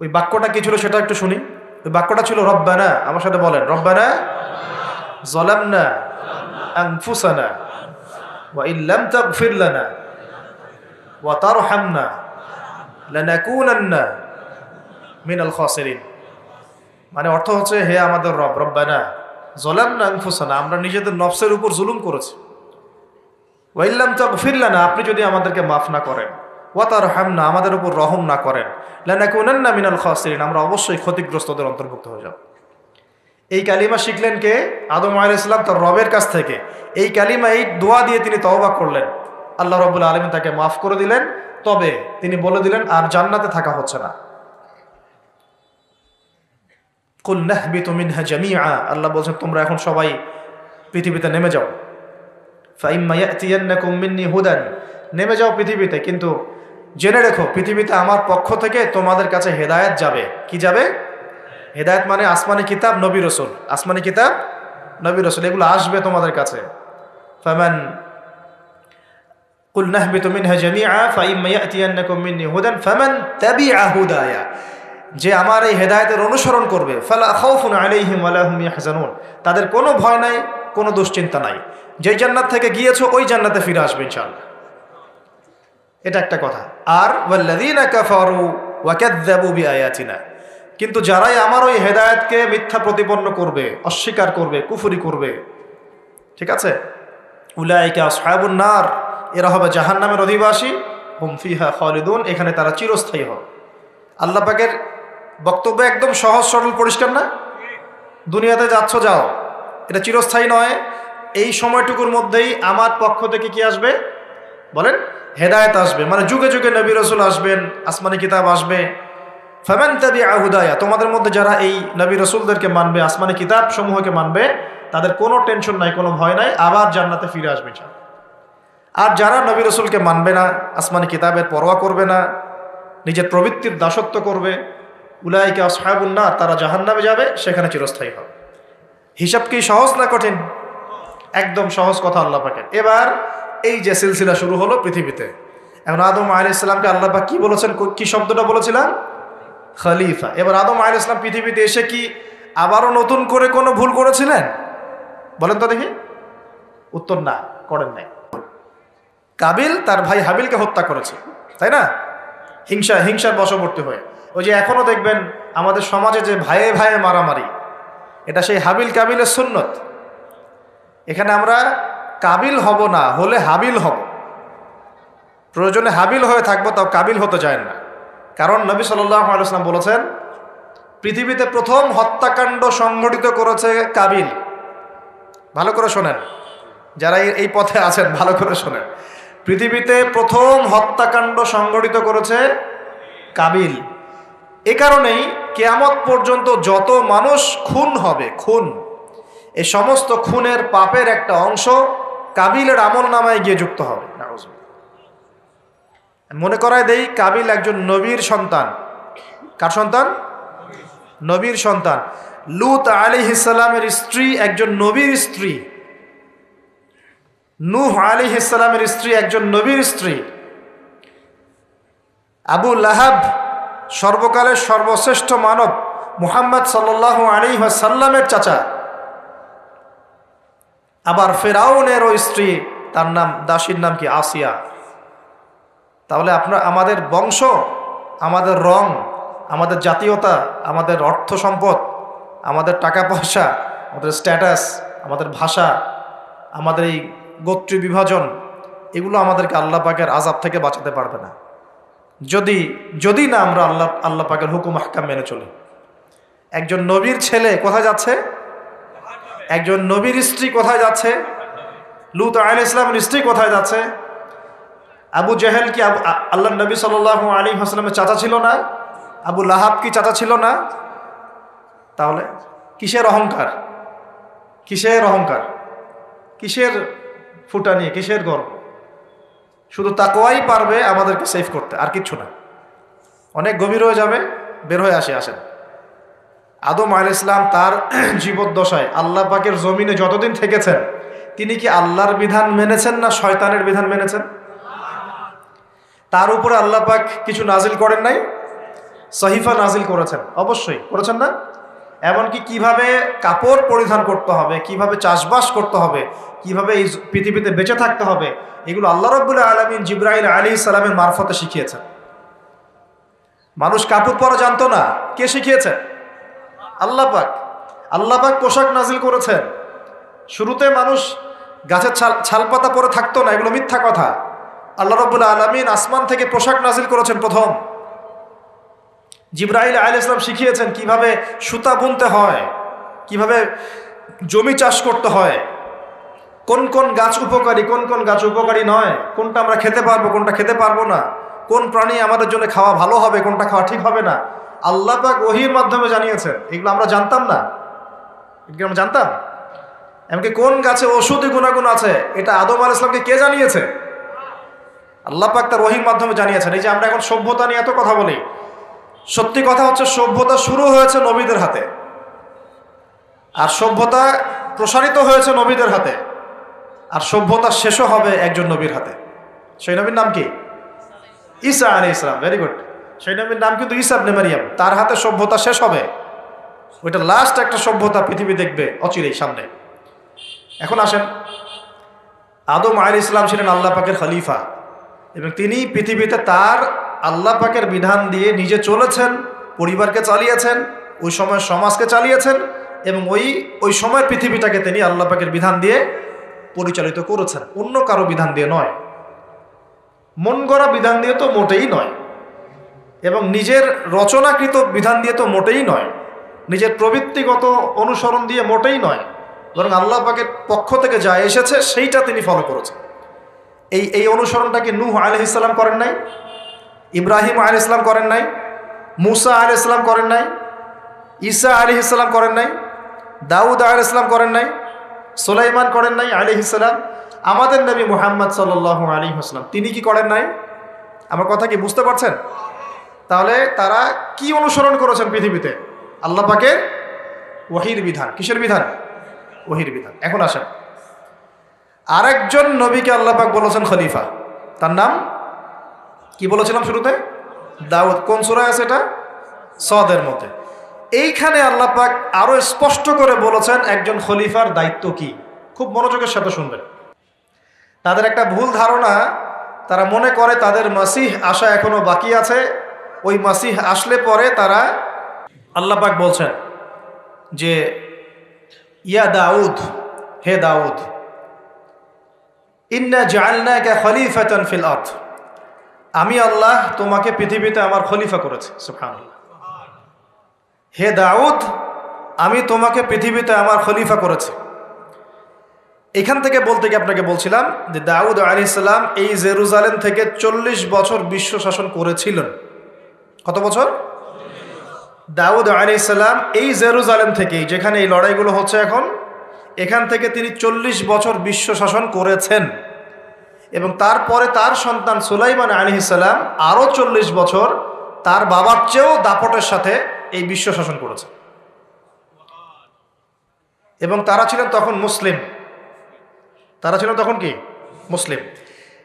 Speaker 1: ওই বাক্যটা কি ছিল সেটা একটু শুনি। ওই বাক্যটা ছিল রব্বানা, আমার সাথে বলেন, রব্বানা যালামনা আনফুসানা ওয়া ইল্লাম তাগফির লানা ওয়া তারহামনা লানাকুনান্না মিনাল খাসিরিন। মানে অর্থ হচ্ছে, হে আমাদের রব, রব্বানা যালামনা আনফুসানা, আমরা নিজেদের নফসের উপর জুলুম করেছি। ওয়া ইল্লাম তাগফির লানা, আপনি যদি আমাদেরকে মাফ না করেন, ওয়া তারহামনা, আমাদের উপর রহম না করেন, লানাকুনান্না মিনাল খাসিরিন, আমরা অবশ্যই ক্ষতিগ্রস্তদের অন্তর্ভুক্ত হয়ে যাব। এই কালিমা শিখলেন কে? আদম আলাইহিস সালাম তার রবের কাছ থেকে। এই কালিমা, এই দোয়া দিয়ে তিনি তওবা করলেন, আল্লাহ রাব্বুল আলামিন তাকে মাফ করে দিলেন। তবে তিনি বলে দিলেন আর জান্নাতে থাকা হচ্ছে না। কুল নাহবিতু মিনহা জামিআ, আল্লাহ বলছেন তোমরা এখন সবাই পৃথিবীতে নেমে যাও। ফাইম্মা ইয়াতিয়ান্নাকুম মিন্নি হুদান, নেমে যাও পৃথিবীতে, কিন্তু জেনে রেখো পৃথিবীতে আমার পক্ষ থেকে তোমাদের কাছে হেদায়েত যাবে। কি যাবে? হেদায়েত মানে আসমানি কিতাব, নবী রাসূল। আসমানি কিতাব, নবী রাসূল, এগুলো আসবে তোমাদের কাছে। ফামান কুল নাহবিতু মিনহা জামিআ ফাইম্মা ইয়াতিয়ান্নাকুম মিন্নি হুদান ফামান তাবিআ হুদায়া, যে আমার এই হেদায়েতের অনুসরণ করবে, ফালা খাউফুন আলাইহিম ওয়ালা হুম ইয়াহজানুন, তাদের কোনো ভয় নাই, কোনো দুশ্চিন্তা নাই। যেই জান্নাত থেকে গিয়েছো ওই জান্নাতে ফিরে আসবে ইনশাআল্লাহ। এটা একটা কথা। আর ওয়াল্লাযীনা কাফারু ওয়া কাযযাবু বিআয়াতিনা, কিন্তু যারাই আমার ওই হেদায়েতকে মিথ্যা প্রতিপন্ন করবে, অস্বীকার করবে, কুফরি করবে, ঠিক আছে, উলাইকা আসহাবুন নার, এরা হবে জাহান্নামের অধিবাসী, হুম ফিহা খালিদুন, এখানে তারা চিরস্থায়ী হবে। আল্লাহ পাকের বক্তব্য একদম সহজ সরল পরিষ্কার না? দুনিয়াতে যাচ্ছ যাও, এটা চিরস্থায়ী নয়। এই সময়টুকুর মধ্যেই আমার পক্ষ থেকে কি আসবে বলেন? হেদায়েত আসবে, মানে যুগে যুগে নবী রাসূল আসবেন, আসমানি কিতাব আসবে। ফামান তাবিআ হুদায়া, তোমাদের মধ্যে যারা এই নবী রাসূলদেরকে মানবে, আসমানি কিতাব সমূহকে মানবে, তাদের কোনো টেনশন নাই, কোনো ভয় নাই, আবার জান্নাতে ফিরে আসবে। আর যারা নবী রাসূলকে মানবে না, আসমানি কিতাবের পরোয়া করবে না, নিজের প্রবৃত্তির দাসত্ব করবে, উলাইকা আসহাবুন নার, তারা জাহান্নামে যাবে, সেখানে চিরস্থায়ী হবে। হিসাব কি সহজ না কঠিন? একদম সহজ কথা আল্লাহ পাকের। এবার এই যে সিলসিলা শুরু হলো পৃথিবীতে, এখন আদম আলাইহিস সালামকে আল্লাহ পাক কি বলেছেন? কি শব্দটা বলেছিলাম? খলিফা। এবার আদম আলাইহিস সালাম পৃথিবীতে এসে কি আবারও নতুন করে কোনো ভুল করেছিলেন? বলেন তো দেখি। উত্তর না, করেন নাই। কাবিল তার ভাই হাবিলকে হত্যা করেছে, তাই না? হিংসার বশবর্তী হয়ে। ওই যে এখনো দেখবেন আমাদের সমাজে যে ভাইয়ে ভাইয়ে মারামারি, এটা সেই হাবিল কাবিলের সুন্নত। এখানে আমরা কাবিল হব না, হলে হাবিল হব। প্রয়োজনে হাবিল হয়ে থাকবো, তাও কাবিল হতে চায় না। কারণ নবী সাল্লাল্লাহু আলাইহি ওয়াসাল্লাম বলেছেন, পৃথিবীতে প্রথম হত্যাকাণ্ড সংঘটিত করেছে কাবিল। ভালো করে শোনেন, যারা এই পথে আছেন ভালো করে শোনেন। পৃথিবীতে প্রথম হত্যাকাণ্ড সংঘটিত করেছে কাবিল। এ কারণেই কিয়ামত পর্যন্ত যত মানুষ খুন হবে, খুন, এই সমস্ত খুনের পাপের একটা অংশ কাবিলের আমল নামায় গিয়ে যুক্ত হবে। মনে করায় দেই, কাবিল একজন নবীর সন্তান। কার সন্তান? নবীর সন্তান। লূত আলাইহিস সালামের স্ত্রী একজন নবীর স্ত্রী। নূহ আলাইহিস সালামের স্ত্রী একজন নবীর স্ত্রী। আবু লাহাব সর্বকালের সর্বশ্রেষ্ঠ মানব মুহাম্মদ সাল্লাল্লাহু আলাইহি ওয়াসাল্লামের চাচা। আবার ফেরাউনেরও স্ত্রী, তার নাম, দাসীর নাম কি? আসিয়া। তাহলে আমাদের বংশ, আমাদের রং, আমাদের জাতীয়তা, আমাদের অর্থ সম্পদ, আমাদের টাকা পয়সা, আমাদের স্ট্যাটাস, আমাদের ভাষা, আমাদের এই গোত্রীয় বিভাজন, এগুলো আমাদেরকে আল্লাহ পাকের আযাব থেকে বাঁচাতে পারবে না। যদি যদি না আমরা আল্লাহ পাকের হুকুম আহকাম মেনে চলি। একজন নবীর ছেলে কোথায় যাচ্ছে? একজন নবীর স্ত্রী কোথায় যাচ্ছে? লূত আলাইহিস সালামের স্ত্রী কোথায় যাচ্ছে? আবু জেহেল কি আল্লাহ নবী সাল্লাল্লাহু আলাইহি ওয়াসাল্লামের চাচা ছিল না? আবু লাহাব কি চাচা ছিল না? তাহলে কিসের অহংকার? কিসের অহংকার? কিসের ফুটানি? কিসের গর্ব? শুধু তাকওয়াই পারবে আমাদেরকে সেভ করতে, আর কিচ্ছু না। অনেক গভীর হয়ে যাবে, বের হয়ে আসেন। আদম আলাইহিস সালাম তার জীবদ্দশায় আল্লাহ পাকের জমিনে যতদিন থেকেছেন, তিনি কি আল্লাহর বিধান মেনেছেন না শয়তানের বিধান মেনেছেন? তার উপরে আল্লাহ পাক কিছু নাজিল করেন নাই? সহিফা নাজিল করেছেন, অবশ্যই করেছেন না? এমনকি কিভাবে কাপড় পরিধান করতে হবে, কিভাবে চাষবাস করতে হবে, কিভাবে এই পৃথিবীতে বেঁচে থাকতে হবে, এগুলো আল্লাহ রাব্বুল আলামিন জিবরাইল আলাইহিস সালামের মারফতে শিখিয়েছেন। মানুষ কাপড় পরা জানতো না, কে শিখিয়েছেন? আল্লাহ পাক। আল্লাহ পাক পোশাক নাজিল করেছেন। শুরুতে মানুষ গাছের ছালপাতা পরে থাকতো না, এগুলো মিথ্যা কথা। আল্লাহ রাব্বুল আলামিন আসমান থেকে পোশাক নাজিল করেছেন প্রথম। জিবরাইল আলাইহিস সালাম শিখিয়েছেন কিভাবে সুতা বুনতে হয়, কিভাবে জমি চাষ করতে হয়, কোন কোন গাছ উপকারী, কোন কোন গাছ উপকারী নয়, কোনটা আমরা খেতে পারবো, কোনটা খেতে পারবো না, কোন প্রাণী আমাদের জন্য খাওয়া ভালো হবে, কোনটা খাওয়া ঠিক হবে না, আল্লাহ পাক ওহীর মাধ্যমে জানিয়েছেন। এগুলো আমরা জানতাম না, এগুলো আমরা জানতাম। এমনকি কোন গাছে ঔষধি গুণাগুণ আছে, এটা আদম আলাইহিস সালামকে কে জানিয়েছে? আল্লাহ পাক তার ওহীর মাধ্যমে জানিয়েছেন। এই যে আমরা এখন সভ্যতা নিয়ে এত কথা বলি, সত্যি কথা হচ্ছে সভ্যতা শুরু হয়েছে নবীদের হাতে, আর সভ্যতা প্রসারিত হয়েছে নবীদের হাতে, আর সভ্যতা শেষও হবে একজন নবীর হাতে। সেই নবীর নাম কি? ঈসা আলাইহিস সালাম। Very good. সেই নবীর নাম কিন্তু ঈসা ইবনে মারইয়াম। তার হাতে সভ্যতা শেষ হবে। ওইটা লাস্ট একটা সভ্যতা পৃথিবী দেখবে অচিরেই সামনে। এখন আসেন, আদম আলাইহিস সালাম ছিলেন আল্লাহ পাকের খলিফা, এবং তিনি পৃথিবীতে তার আল্লাহ পাকের বিধান দিয়ে নিজে চলেছেন, পরিবারকে চালিয়েছেন, ওই সময় সমাজকে চালিয়েছেন, এবং ওই সময় পৃথিবীটাকে তিনি আল্লাহ পাকের বিধান দিয়ে পরিচালিত করেছেন, অন্য কারো বিধান দিয়ে নয়, মন গড়া বিধান দিয়ে তো মোটেই নয়, এবং নিজের রচনাকৃত বিধান দিয়ে তো মোটেই নয়, নিজের প্রবৃত্তিগত অনুসরণ দিয়ে মোটেই নয়, বরং আল্লাহ পাকের পক্ষ থেকে যা এসেছে সেইটা তিনি ফলো করেছেন। এই অনুসরণটাকে নূহ আলাইহিস সালাম করেন নাই, ইব্রাহিম আলাইহিস সালাম করেন নাই, মুসা আলাইহিস সালাম করেন নাই, ঈসা আলাইহিস সালাম করেন নাই, দাউদ আলাইহিস সালাম করেন নাই, সুলাইমান করেন নাই আলাইহিস সালাম। আমাদের নবী মুহাম্মদ সাল্লাল্লাহু আলাইহি ওয়াসাল্লাম তিনি কি করেন নাই? আমার কথা কি বুঝতে পারছেন? তাহলে তারা কি অনুসরণ করেছেন পৃথিবীতে? আল্লাহ পাকের ওহীর বিধান। কিসের বিধান? ওহীর বিধান। এখন আসেন, আরেকজন নবীকে আল্লাহ পাক বলেছেন খলিফা, তার নাম কি বলেছিলাম শুরুতে? দাউদ। কোন সূরায় আছে এটা? সদের মধ্যে। এইখানে আল্লাহ পাক আরো স্পষ্ট করে বলেছেন একজন খলিফার দায়িত্ব কি। খুব মনোযোগের সাথে শুনবেন। তাদের একটা ভুল ধারণা, তারা মনে করে তাদের মাসিহ আসা এখনো বাকি আছে, ওই মাসিহ আসলে পরে তারা, আল্লাহ পাক বলছেন যে ইয়া দাউদ, হে দাউদ, ইন্না জাআলনাকা খলিফাতান ফিল আরদ, আমি আল্লাহ তোমাকে পৃথিবীতে আমার খলিফা করেছি। সুবহানাল্লাহ। হে দাউদ, আমি তোমাকে পৃথিবীতে আমার খলিফা করেছি। এখান থেকে বলতে গিয়ে আপনাকে বলছিলাম যে দাউদ আলাইহিস সালাম এই জেরুজালেম থেকে 40 বছর বিশ্ব শাসন করেছিলেন। কত বছর? দাউদ আলাইহিস সালাম এই জেরুজালেম থেকে, যেখানে এই লড়াইগুলো হচ্ছে এখন, এখান থেকে তিনি 40 বছর বিশ্ব শাসন করেছেন, এবং তারপরে তার সন্তান সুলাইমান আলাইহিস সালাম আরও 40 বছর তার বাবার চেয়েও দাপটের সাথে এই বিশ্ব শাসন করেছে, এবং তারা ছিলেন তখন মুসলিম। তারা ছিলেন তখন কি? মুসলিম।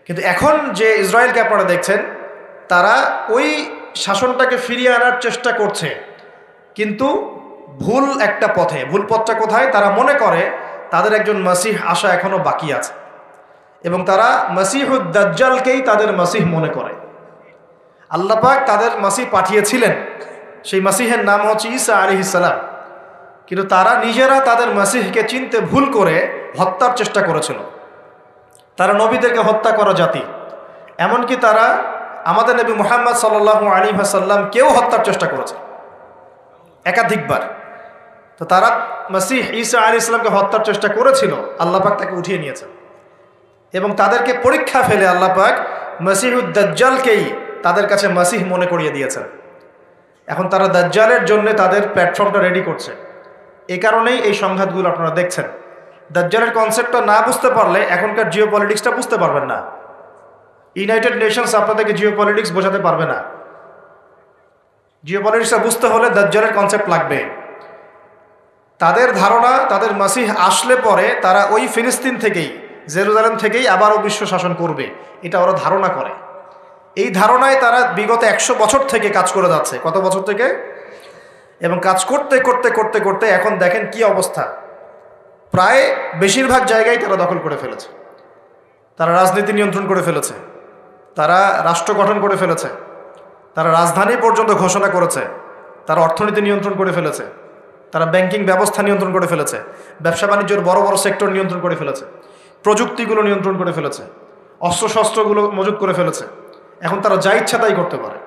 Speaker 1: কিন্তু এখন যে ইসরায়েলকে আপনারা দেখছেন, তারা ওই শাসনটাকে ফিরিয়ে আনার চেষ্টা করছে, কিন্তু ভুল একটা পথে। ভুল পথটা কোথায়? তারা মনে করে তাদের একজন মাসিহ আসা এখনো বাকি আছে, এবং তারা মাসিহুদ দাজ্জালকেই তাদের মাসিহ মনে করে। আল্লাহ পাক তাদের মাসিহ পাঠিয়েছিলেন, সেই মাসিহের নাম হচ্ছে ঈসা আলাইহিস সালাম, কিন্তু তারা নিজেরা তাদের মাসিহকে চিনতে ভুল করে হত্যার চেষ্টা করেছিল। তারা নবীদেরকে হত্যা করা জাতি, এমনকি তারা আমাদের নবী মুহাম্মদ সাল্লাল্লাহু আলাইহি ওয়াসাল্লাম কেউ হত্যার চেষ্টা করেছে একাধিকবার। তো তারা মসিহ ঈসা আলাইহিস সালামকে হত্যার চেষ্টা করেছিল, আল্লাহ পাক তাকে উঠিয়ে নিয়েছেন এবং তাদেরকে পরীক্ষা ফেলে আল্লাহ পাক মসিহুদ দাজ্জালকেই তাদের কাছে মসিহ মনে করিয়ে দিয়েছেন। এখন তারা দাজ্জালের জন্য তাদের প্ল্যাটফর্মটা রেডি করছে। এই কারণেই এই সংঘাতগুলো আপনারা দেখছেন। দাজ্জালের কনসেপ্টটা না বুঝতে পারলে এখনকার জিও পলিটিক্সটা বুঝতে পারবেন না। ইউনাইটেড নেশনস আপনাদেরকে জিও পলিটিক্স বোঝাতে পারবে না। জিও পলিটিক্সটা বুঝতে হলে দাজ্জালের কনসেপ্ট লাগবে। তাদের ধারণা তাদের মসিহ আসলে পরে তারা ওই ফিলিস্তিন থেকেই, জেরুজালেম থেকেই আবারও বিশ্ব শাসন করবে, এটা ওরা ধারণা করে। এই ধারণায় তারা বিগত 100 বছর থেকে কাজ করে যাচ্ছে। কত বছর থেকে? এবং কাজ করতে করতে করতে করতে এখন দেখেন কি অবস্থা। প্রায় বেশিরভাগ জায়গায় তারা দখল করে ফেলেছে। তারা রাজনীতি নিয়ন্ত্রণ করে ফেলেছে, তারা রাষ্ট্র গঠন করে ফেলেছে, তারা রাজধানী পর্যন্ত ঘোষণা করেছে, তারা অর্থনীতি নিয়ন্ত্রণ করে ফেলেছে, তারা ব্যাংকিং ব্যবস্থা নিয়ন্ত্রণ করে ফেলেছে, ব্যবসা বাণিজ্যের বড় বড় সেক্টর নিয়ন্ত্রণ করে ফেলেছে, প্রযুক্তিগুলো নিয়ন্ত্রণ করে ফেলেছে, অস্ত্রশস্ত্রগুলো মজুত করে ফেলেছে। এখন তারা যা ইচ্ছা তাই করতে পারে।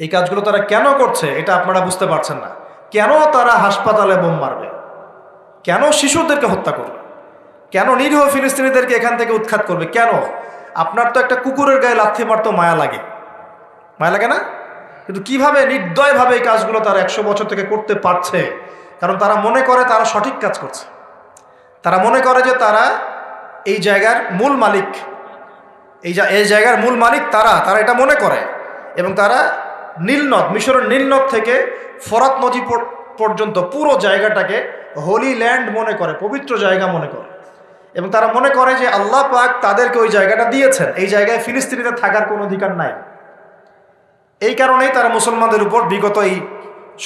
Speaker 1: এই কাজগুলো তারা কেন করছে এটা আপনারা বুঝতে পারছেন না। কেন তারা হাসপাতালে বোম মারবে? কেন শিশুদেরকে হত্যা করবে? কেন নিরীহ ফিলিস্তিনিদেরকে এখান থেকে উৎখাত করবে? কেন? আপনার তো একটা কুকুরের গায়ে লাথি মারতো মায়া লাগে, মায়া লাগে না? কিন্তু কিভাবে নির্দয়ভাবে এই কাজগুলো তারা 100 বছর থেকে করতে পারছে? কারণ তারা মনে করে তারা সঠিক কাজ করছে। তারা মনে করে যে তারা এই জায়গার মূল মালিক, এই জায়গার মূল মালিক তারা এটা মনে করে। এবং তারা নীলনদ, মিশরের নীলনদ থেকে ফরাত নদী পর্যন্ত পুরো জায়গাটাকে হোলি ল্যান্ড মনে করে, পবিত্র জায়গা মনে করে। এবং তারা মনে করে যে আল্লাহ পাক তাদেরকে ওই জায়গাটা দিয়েছেন, এই জায়গায় ফিলিস্তিনিদের থাকার কোনো অধিকার নাই। এই কারণেই তারা মুসলমানদের উপর বিগত এই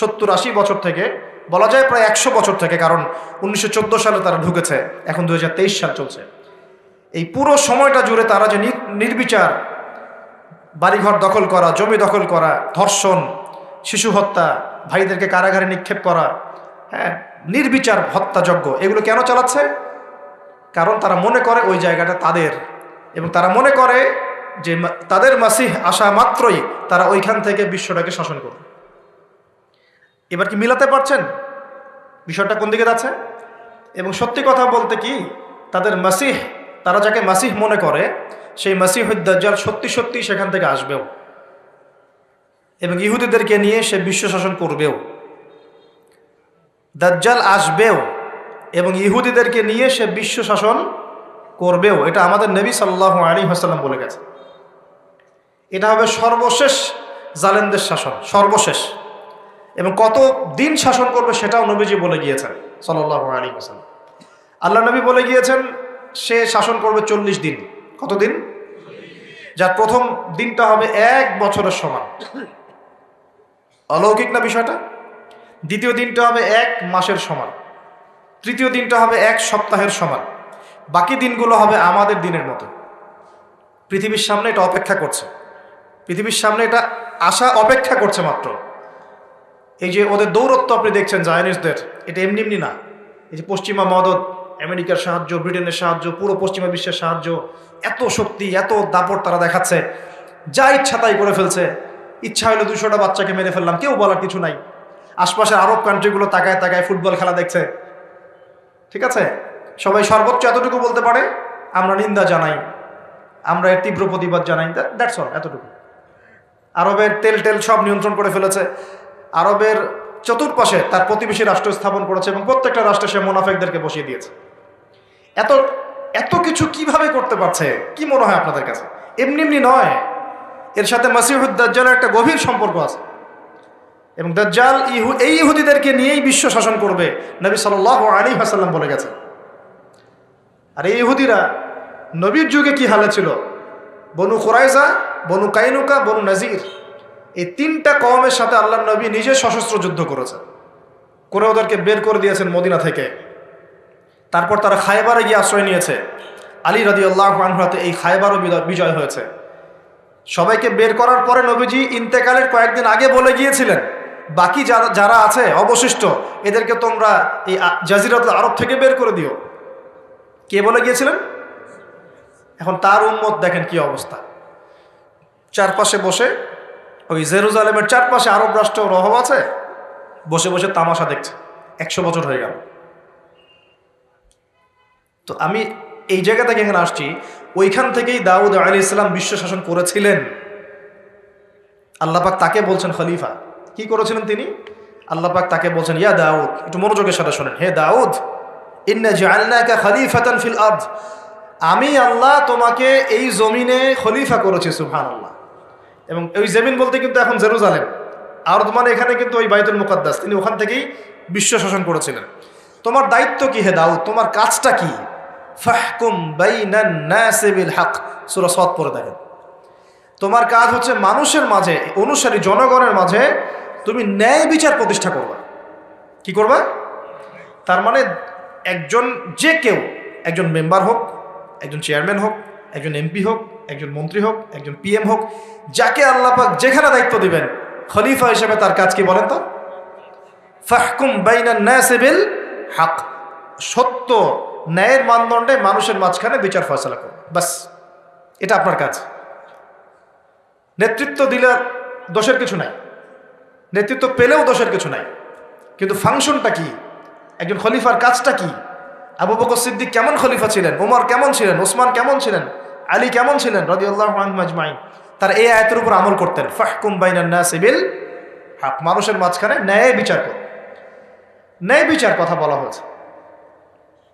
Speaker 1: 70-80 বছর থেকে, বলা যায় প্রায় 100 বছর থেকে, কারণ 1914 সালে তারা ঢুকেছে, এখন 2023 সাল চলছে, এই পুরো সময়টা জুড়ে তারা যে নির্বিচার বাড়িঘর দখল করা, জমি দখল করা, ধর্ষণ, শিশু হত্যা, ভাইদেরকে কারাগারে নিক্ষেপ করা, হ্যাঁ, নির্বিচার হত্যাযজ্ঞ, এগুলো কেন চালাচ্ছে? কারণ তারা মনে করে ওই জায়গাটা তাদের, এবং তারা মনে করে যে তাদের মাসিহ আসা মাত্রই তারা ওইখান থেকে বিশ্বটাকে শাসন করবে। এবার কি মিলাতে পারছেন বিষয়টা কোন দিকে যাচ্ছে? এবং সত্যি কথা বলতে কি, তাদের মাসিহ, তারা যাকে মাসিহ মনে করে, সেই মাসিহুদ দাজ্জাল সত্যি সত্যি সেখান থেকে আসবেও এবং ইহুদিদেরকে নিয়ে সে বিশ্ব শাসন করবেও। দাজ্জাল আসবেও এবং ইহুদিদেরকে নিয়ে সে বিশ্ব শাসন করবেও। এটা আমাদের নবী সাল্লাল্লাহু আলাইহি ওয়াসাল্লাম বলে গেছে। এটা হবে সর্বশেষ জালেমদের শাসন, সর্বশেষ। এবং কত দিন শাসন করবে সেটাও নবীজি বলে গিয়েছেন সাল্লাল্লাহু আলাইহি ওয়াসাল্লাম। আল্লাহ নবী বলে গিয়েছেন সে শাসন করবে 40 দিন। কত দিন? যার প্রথম দিনটা হবে 1 বছরের সমান। অলৌকিক না বিষয়টা? দ্বিতীয় দিনটা হবে 1 মাসের সমান। তৃতীয় দিনটা হবে 1 সপ্তাহের সমান। বাকি দিনগুলো হবে আমাদের দিনের মতো। পৃথিবীর সামনে এটা অপেক্ষা করছে, পৃথিবীর সামনে এটা আসা অপেক্ষা করছে মাত্র। এই যে ওদের দৌরত্ব আপনি দেখছেন জায়নিস্টদের, এটা এমনি এমনি না। এই যে পশ্চিমা মদত, আমেরিকার সাহায্য, ব্রিটেনের সাহায্য, পুরো পশ্চিমা বিশ্বের সাহায্য, এত শক্তি, এত দাপট তারা দেখাচ্ছে, যা ইচ্ছা তাই করে ফেলছে। ইচ্ছা হলো 200টা বাচ্চাকে মেরে ফেললাম, কেউ বলার কিছু নাই। আশপাশের আরব কান্ট্রিগুলো তাকায় তাকায় ফুটবল খেলা দেখছে, ঠিক আছে? সবাই সর্বোচ্চ এতটুকু বলতে পারে, আমরা নিন্দা জানাই, আমরা এর তীব্র প্রতিবাদ জানাই, দ্যাটস অল, এতটুকু। আরবের তেল সব নিয়ন্ত্রণ করে ফেলেছে। আরবের চতুর্পাশে তার প্রতিবেশী রাষ্ট্র স্থাপন করেছে এবং প্রত্যেকটা রাষ্ট্রে সে মুনাফিকদেরকে বসিয়ে দিয়েছে। এত কিছু কিভাবে করতে পারছে? কি মনে হয় আপনাদের কাছে? এমনি এমনি নয়, এর সাথে মাসিহুদ দাজ্জালের একটা গভীর সম্পর্ক আছে। এবং দাজ্জাল এই ইহুদিদেরকে নিয়েই বিশ্ব শাসন করবে, নবী সাল্লাল্লাহু আলাইহি ওয়াসাল্লাম বলে গেছেন। আর এই ইহুদিরা নবীর যুগে কি হালে ছিল? বনু কুরাইজা, বনু কাইনুকা, বনু নাজির, এই 3টা কওমের সাথে আল্লাহর নবী নিজে সশস্ত্র যুদ্ধ করে ওদেরকে বের করে দিয়েছেন মদিনা থেকে। তারপর তারা খায়বারে গিয়ে আশ্রয় নিয়েছে। আলী রাদিয়াল্লাহু আনহু হাতে এই খায়বারও বিজয় হয়েছে। সবাইকে বের করার পরে নবীজি ইন্তেকালের কয়েকদিন আগে বলে গিয়েছিলেন, বাকি যারা আছে অবশিষ্ট, এদেরকে তোমরা এই জাজিরাতুল আরব থেকে বের করে দিও। কে বলে গিয়েছিলেন? এখন তার উম্মত দেখেন কি অবস্থা। চারপাশে বসে, ওই জেরুজালেমের চারপাশে আরব রাষ্ট্র রহব আছে, বসে বসে তামাশা দেখছে। 100 বছর হয়ে গেল। তো আমি এই জায়গা থেকে এখানে আসছি, ওইখান থেকেই দাউদ আলাইহিস সালাম বিশ্ব শাসন করেছিলেন। আল্লাহ পাক তাকে বলছেন খলিফা। কি করেছিলেন তিনি? আল্লাহ পাক তাকে বলছেন, ইয়া দাউদ, একটু মনোযোগের সাথে শোনেন, হে দাউদ, ইন্না জাআলনাকা খলিফাতান ফিল আরদ, আমি আল্লাহ তোমাকে এই জমিনে খলিফা করেছি। সুবহানাল্লাহ। এবং ওই জমিন বলতে কিন্তু এখন জেরুজালেম, আরদ মানে এখানে কিন্তু ওই বাইতুল মুকাদ্দাস, তিনি ওখান থেকেই বিশ্ব শাসন করেছিলেন। তোমার দায়িত্ব কি হে দাউদ, তোমার কাজটা কি? ফাহকুম বাইনান নাসি বিল হক, সূরা সাদ পড়ে দেখেন। তোমার কাজ হচ্ছে মানুষের মাঝে, অনুসারী জনগণের মাঝে তুমি ন্যায় বিচার প্রতিষ্ঠা করবা। কি করবা? তার মানে একজন, যে কেউ, একজন মেম্বার হোক, একজন চেয়ারম্যান হোক, একজন এমপি হোক, একজন মন্ত্রী হোক, একজন পিএম হোক, যাকে আল্লাহ পাক যেখানে দায়িত্ব দিবেন, খলিফা হিসেবে তার কাজ কি বলেন তো? ফাহকুম বাইনান নাসি বিল হক, সত্য ন্যায়ের মানদণ্ডে মানুষের মাঝখানে বিচার ফয়সালা করুন, বাস, এটা আপনার কাজ। নেতৃত্ব দিলে দোষের কিছু নাই, নেতৃত্ব পেলেও দোষের কিছু নাই, কিন্তু ফাংশনটা কি? একজন খলিফার কাজটা কি? আবু বকর সিদ্দিক কেমন খলিফা ছিলেন, ওমর কেমন ছিলেন, ওসমান কেমন ছিলেন, আলী কেমন ছিলেন রাদিয়াল্লাহু আনহুম আজমাইন? তার এই আয়াতের উপর আমল করতেন। ফাহকুম বাইনান নাসি বিল হক, মানুষের মাঝখানে ন্যায় বিচার করুন। ন্যায় বিচার কথা বলা হয়েছে,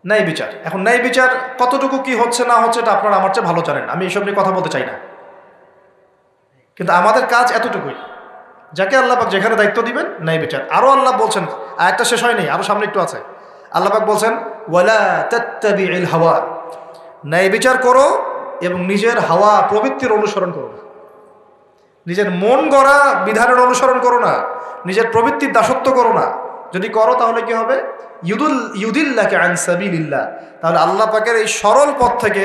Speaker 1: ন্যায় বিচার। এখন ন্যায় বিচার কতটুকু কি হচ্ছে না হচ্ছে এটা আপনারা আমার চেয়ে ভালো জানেন, আমি এইসব নিয়ে কথা বলতে চাই না, কিন্তু আমাদের কাজ এতটুকুই, যাকে আল্লাহ পাক যেখানে দায়িত্ব দিবেন ন্যায় বিচার। আরো আল্লাহ বলছেন, আয়াতটা শেষ হয়নি, আরো সামনে একটু আছে। আল্লাহ পাক বলছেন, ওয়ালা তাত্তাবিউল হাওয়া, ন্যায় বিচার করো এবং নিজের হাওয়া প্রবৃত্তির অনুসরণ করো না, নিজের মন গড়া বিধানের অনুসরণ করো না, নিজের প্রবৃত্তির দাসত্ব করো না। যদি করো তাহলে কি হবে? ইউদিল্লাকা আন সাবিলিল্লাহ, তাহলে আল্লাহ পাকের এই সরল পথ থেকে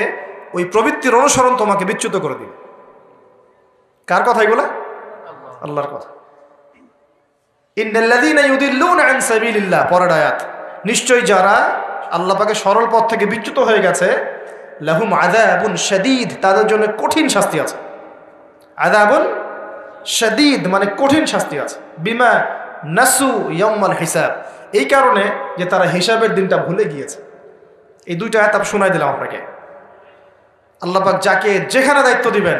Speaker 1: ওই প্রবৃত্তির অনুসরণ তোমাকে বিচ্যুত করে দিবে। কার কথা এগুলা? আল্লাহর কথা। ইন্নাল্লাযীনা ইউদিল্লুনা আন সাবিলিল্লাহ, পরের আয়াত, নিশ্চয়ই যারা আল্লাহ পাকের সরল পথ থেকে বিচ্যুত হয়ে গেছে, লাহুম আযাবুন শাদীদ, তাদের জন্য কঠিন শাস্তি আছে। আযাবুন শাদীদ মানে কঠিন শাস্তি আছে। বিমা নাসু ইয়াউমাল হিসাব, এই কারণে যে তারা হিসাবের দিনটা ভুলে গিয়েছে। এই দুইটা আয়াত আমি শোনাই দিলাম আপনাকে। আল্লাহ পাক যাকে যেখানে দায়িত্ব দিবেন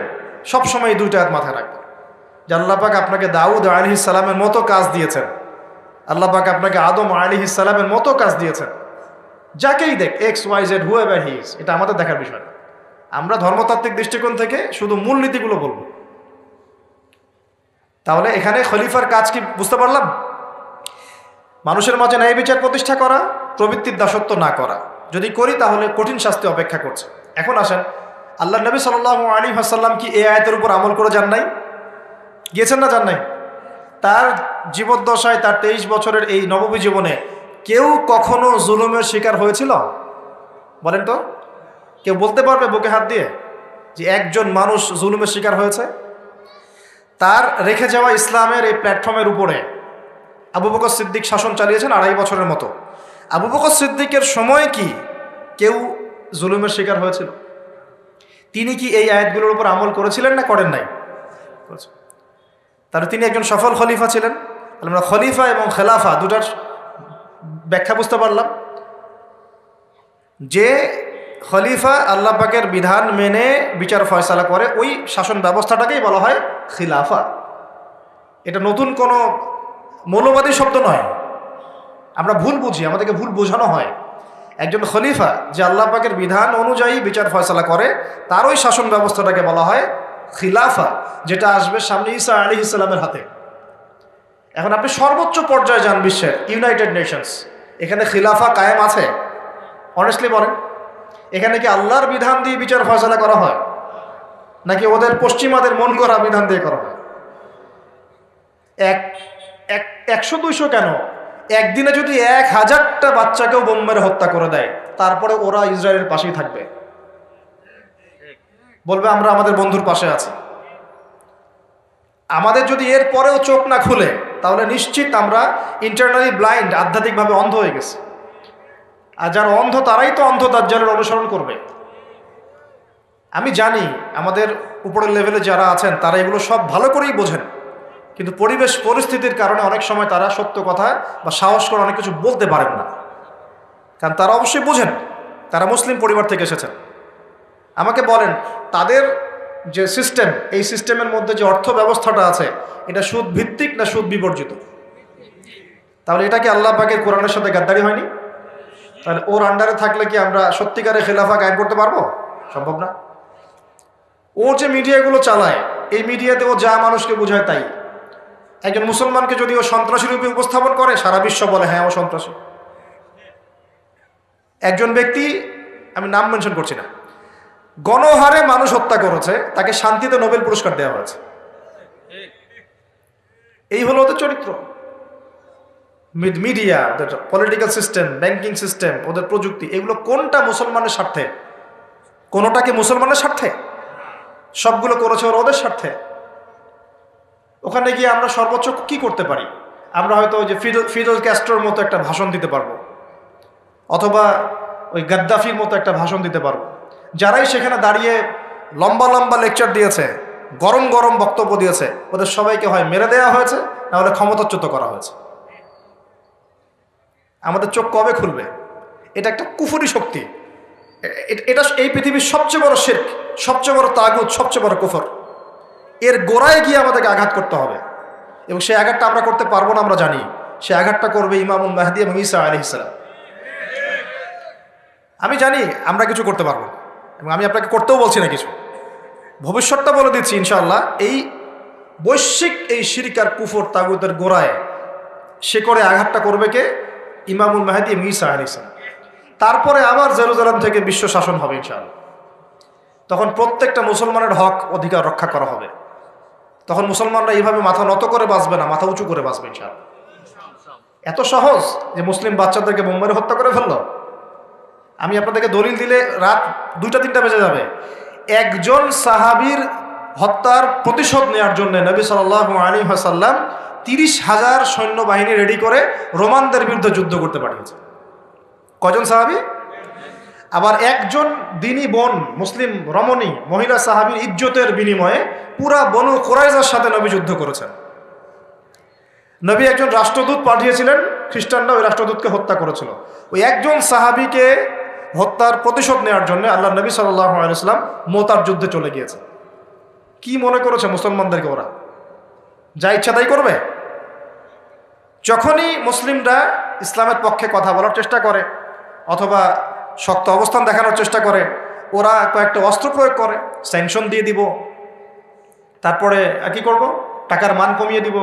Speaker 1: সবসময় এই দুইটা আয়াত মাথায় রাখবেন, যে আল্লাহ পাক আপনাকে দাউদ আলাইহিস সালামের মতো কাজ দিয়েছেন, আল্লাহ পাক আপনাকে আদম আলাইহিস সালামের মতো কাজ দিয়েছেন। যাকেই দেখ, X Y Z whoever he is, এটা আমাদের দেখার বিষয় না। আমরা ধর্মতাত্ত্বিক দৃষ্টিকোণ থেকে শুধু মূলনীতিগুলো বলবো। তাহলে এখানে খলিফার কাজ কি বুঝতে পারলাম? মানুষের মাঝে ন্যায় বিচার প্রতিষ্ঠা করা, প্রবৃত্তির দাসত্ব না করা। যদি করি তাহলে কঠিন শাস্তি অপেক্ষা করছে। এখন আসেন, আল্লাহ নবী সাল্লাল্লাহু আলাইহি ওয়াসাল্লাম কি এই আয়াতের উপর আমল করে যান নাই? গিয়েছেন না যান নাই? তার জীবদ্দশায়, তার 23 বছরের এই নববী জীবনে কেউ কখনো জুলুমের শিকার হয়েছিল? বলেন তো, কেউ বলতে পারবে বুকে হাত দিয়ে যে একজন মানুষ জুলুমের শিকার হয়েছে? তার রেখে যাওয়া ইসলামের এই প্ল্যাটফর্মের উপরে আবু বকর সিদ্দিক শাসন চালিয়েছেন 2.5 বছরের মতো। আবু বকর সিদ্দিকের সময় কি কেউ জুলুমের শিকার হয়েছিল? তিনি কি এই আয়াতগুলোর উপর আমল করেছিলেন না করেন নাই? তাহলে তিনি একজন সফল খলিফা ছিলেন। আমরা খলিফা এবং খেলাফা দুটার ব্যাখ্যা বুঝতে পারলাম। যে খলিফা আল্লাহ পাকের বিধান মেনে বিচার ফয়সালা করে, ওই শাসন ব্যবস্থাটাকেই বলা হয় খিলাফা। এটা নতুন কোনো মৌলবাদী শব্দ নয়, আমরা ভুল বুঝি, আমাদেরকে ভুল বোঝানো হয়। একজন খলিফা যে আল্লাহ পাকের বিধান অনুযায়ী বিচার ফয়সালা করে, তার ওই শাসন ব্যবস্থাটাকে বলা হয় খিলাফা, যেটা আসবে সামনে ঈসা আলাইহিস সালামের হাতে। এখন আপনি সর্বোচ্চ পর্যায়ে যান বিশ্বের, ইউনাইটেড নেশনস, এখানে খিলাফা কায়েম আছে? অনেস্টলি বলেন, এখানে কি আল্লাহর বিধান দিয়ে বিচার ফয়সালা করা হয়, নাকি ওদের পশ্চিমাদের মন করা বিধান দিয়ে করা হয়? 100-200 কেন, একদিনে যদি 1000টা বাচ্চাকেও বোম মেরে হত্যা করে দেয়, তারপরে ওরা ইসরায়েলের পাশেই থাকবে, বলবে আমরা আমাদের বন্ধুর পাশে আছি। আমাদের যদি এর পরেও চোখ না খুলে, তাহলে নিশ্চিত আমরা ইন্টারনালি ব্লাইন্ড, আধ্যাত্মিকভাবে অন্ধ হয়ে গেছি। আর যারা অন্ধ তারাই তো অন্ধ দাজ্জালের অনুসরণ করবে। আমি জানি আমাদের উপরের লেভেলে যারা আছেন তারা এগুলো সব ভালো করেই বোঝেন, কিন্তু পরিবেশ পরিস্থিতির কারণে অনেক সময় তারা সত্য কথা বা সাহস করে অনেক কিছু বলতে পারেন না, কারণ তারা অবশ্যই বোঝেন, তারা মুসলিম পরিবার থেকে এসেছেন। আমাকে বলেন তাদের যে সিস্টেম, এই সিস্টেমের মধ্যে যে অর্থ ব্যবস্থাটা আছে এটা সুদ ভিত্তিক না সুদ বিবর্জিত? তাহলে এটা কি আল্লাহ পাকের কোরআনের সাথে গাদ্দারি হয়নি? তাহলে ওর আন্ডারে থাকলে কি আমরা সত্যিকারের খেলাফা কায়েম করতে পারবো? সম্ভব না। ও যে মিডিয়াগুলো চালায়, এই মিডিয়াতে ও যা মানুষকে বোঝায় তাই। একজন মুসলমানকে যদি ও সন্ত্রাসী রূপে উপস্থাপন করে, সারা বিশ্ব বলে হ্যাঁ ও সন্ত্রাসী। একজন ব্যক্তি, আমি নাম মেনশন করছি না, গণহারে মানুষ হত্যা করেছে, তাকে শান্তিতে নোবেল পুরস্কার দেওয়া হয়েছে। এই হলো ওদের চরিত্র। মিডিয়া, ওদের পলিটিক্যাল সিস্টেম, ব্যাংকিং সিস্টেম, ওদের প্রযুক্তি, এগুলো কোনটা মুসলমানের স্বার্থে? কোনোটা কি মুসলমানের স্বার্থে? সবগুলো করেছে ওদের স্বার্থে। ওখানে গিয়ে আমরা সর্বোচ্চ কি করতে পারি? আমরা হয়তো ওই যে ফিদেল ক্যাস্ট্রোর মতো একটা ভাষণ দিতে পারবো, অথবা ওই গাদ্দাফির মতো একটা ভাষণ দিতে পারবো। যারাই সেখানে দাঁড়িয়ে লম্বা লম্বা লেকচার দিয়েছে, গরম গরম বক্তব্য দিয়েছে, ওদের সবাইকে হয় মেরে দেওয়া হয়েছে, না হলে ক্ষমতাচ্যুত করা হয়েছে। আমাদের চোখ কবে খুলবে? এটা একটা কুফরি শক্তি। এটা এই পৃথিবীর সবচেয়ে বড় শিরক, সবচেয়ে বড় তাগুত, সবচেয়ে বড় কুফর। এর গোড়ায় গিয়ে আমাদেরকে আঘাত করতে হবে, এবং সেই আঘাতটা আমরা করতে পারবো না, আমরা জানি। সে আঘাতটা করবে ইমামুল মাহদী এবং ঈসা আলাইহিস সালাম। আমি জানি আমরা কিছু করতে পারবো, এবং আমি আপনাকে করতেও বলছি না কিছু, ভবিষ্যৎটা বলে দিচ্ছি ইনশাআল্লাহ। এই বৈশ্বিক এই শিরক আর কুফর তাগুতের গোড়ায় সে করে আঘাতটা করবে কে? ইমামুল মাহদী এবং ঈসা আলাইহিস সালাম। তারপরে আবার জেরুজালেম থেকে বিশ্ব শাসন হবে ইনশাআল্লাহ। তখন প্রত্যেকটা মুসলমানের হক অধিকার রক্ষা করা হবে। তখন মুসলমানরা এইভাবে মাথা নত করে বাঁচবে না, মাথা উঁচু করে বাঁচবে ইনশাআল্লাহ। এত সহজ যে মুসলিম বাচ্চাদেরকে বোম মেরে হত্যা করে ফেললো। আমি আপনাদেরকে দলিল দিলে রাত 2টা-3টা বেজে যাবে। একজন সাহাবীর হত্যার প্রতিশোধ নেওয়ার জন্য নবী সাল্লাল্লাহু আলাইহি ওয়াসাল্লাম 30,000 সৈন্যবাহিনী রেডি করে রোমানদের বিরুদ্ধে যুদ্ধ করতে পাঠিয়েছে। কজন সাহাবী? আবার একজন দিনী বোন, মুসলিম রমণী মহিলা সাহাবীর ইজ্জতের বিনিময়ে পুরা বনু কুরাইজার সাথে নবী যুদ্ধ করেছেন। নবী একজন রাষ্ট্রদূত পাঠিয়েছিলেন, খ্রিস্টানরা ওই রাষ্ট্রদূতকে হত্যা করেছিল। ওই একজন সাহাবীকে হত্যার প্রতিশোধ নেওয়ার জন্য আল্লাহ নবী সাল্লাল্লাহু আলাইহি ওয়াসাল্লাম মোতার যুদ্ধে চলে গিয়েছে। কি মনে করেছে মুসলমানদেরকে ওরা যা ইচ্ছা তাই করবে? যখনই মুসলিমরা ইসলামের পক্ষে কথা বলার চেষ্টা করে অথবা শক্ত অবস্থান দেখানোর চেষ্টা করে, ওরা কয়েকটা অস্ত্র প্রয়োগ করে। স্যাংশন দিয়ে দিব, তারপরে কি করব, টাকার মান কমিয়ে দিব,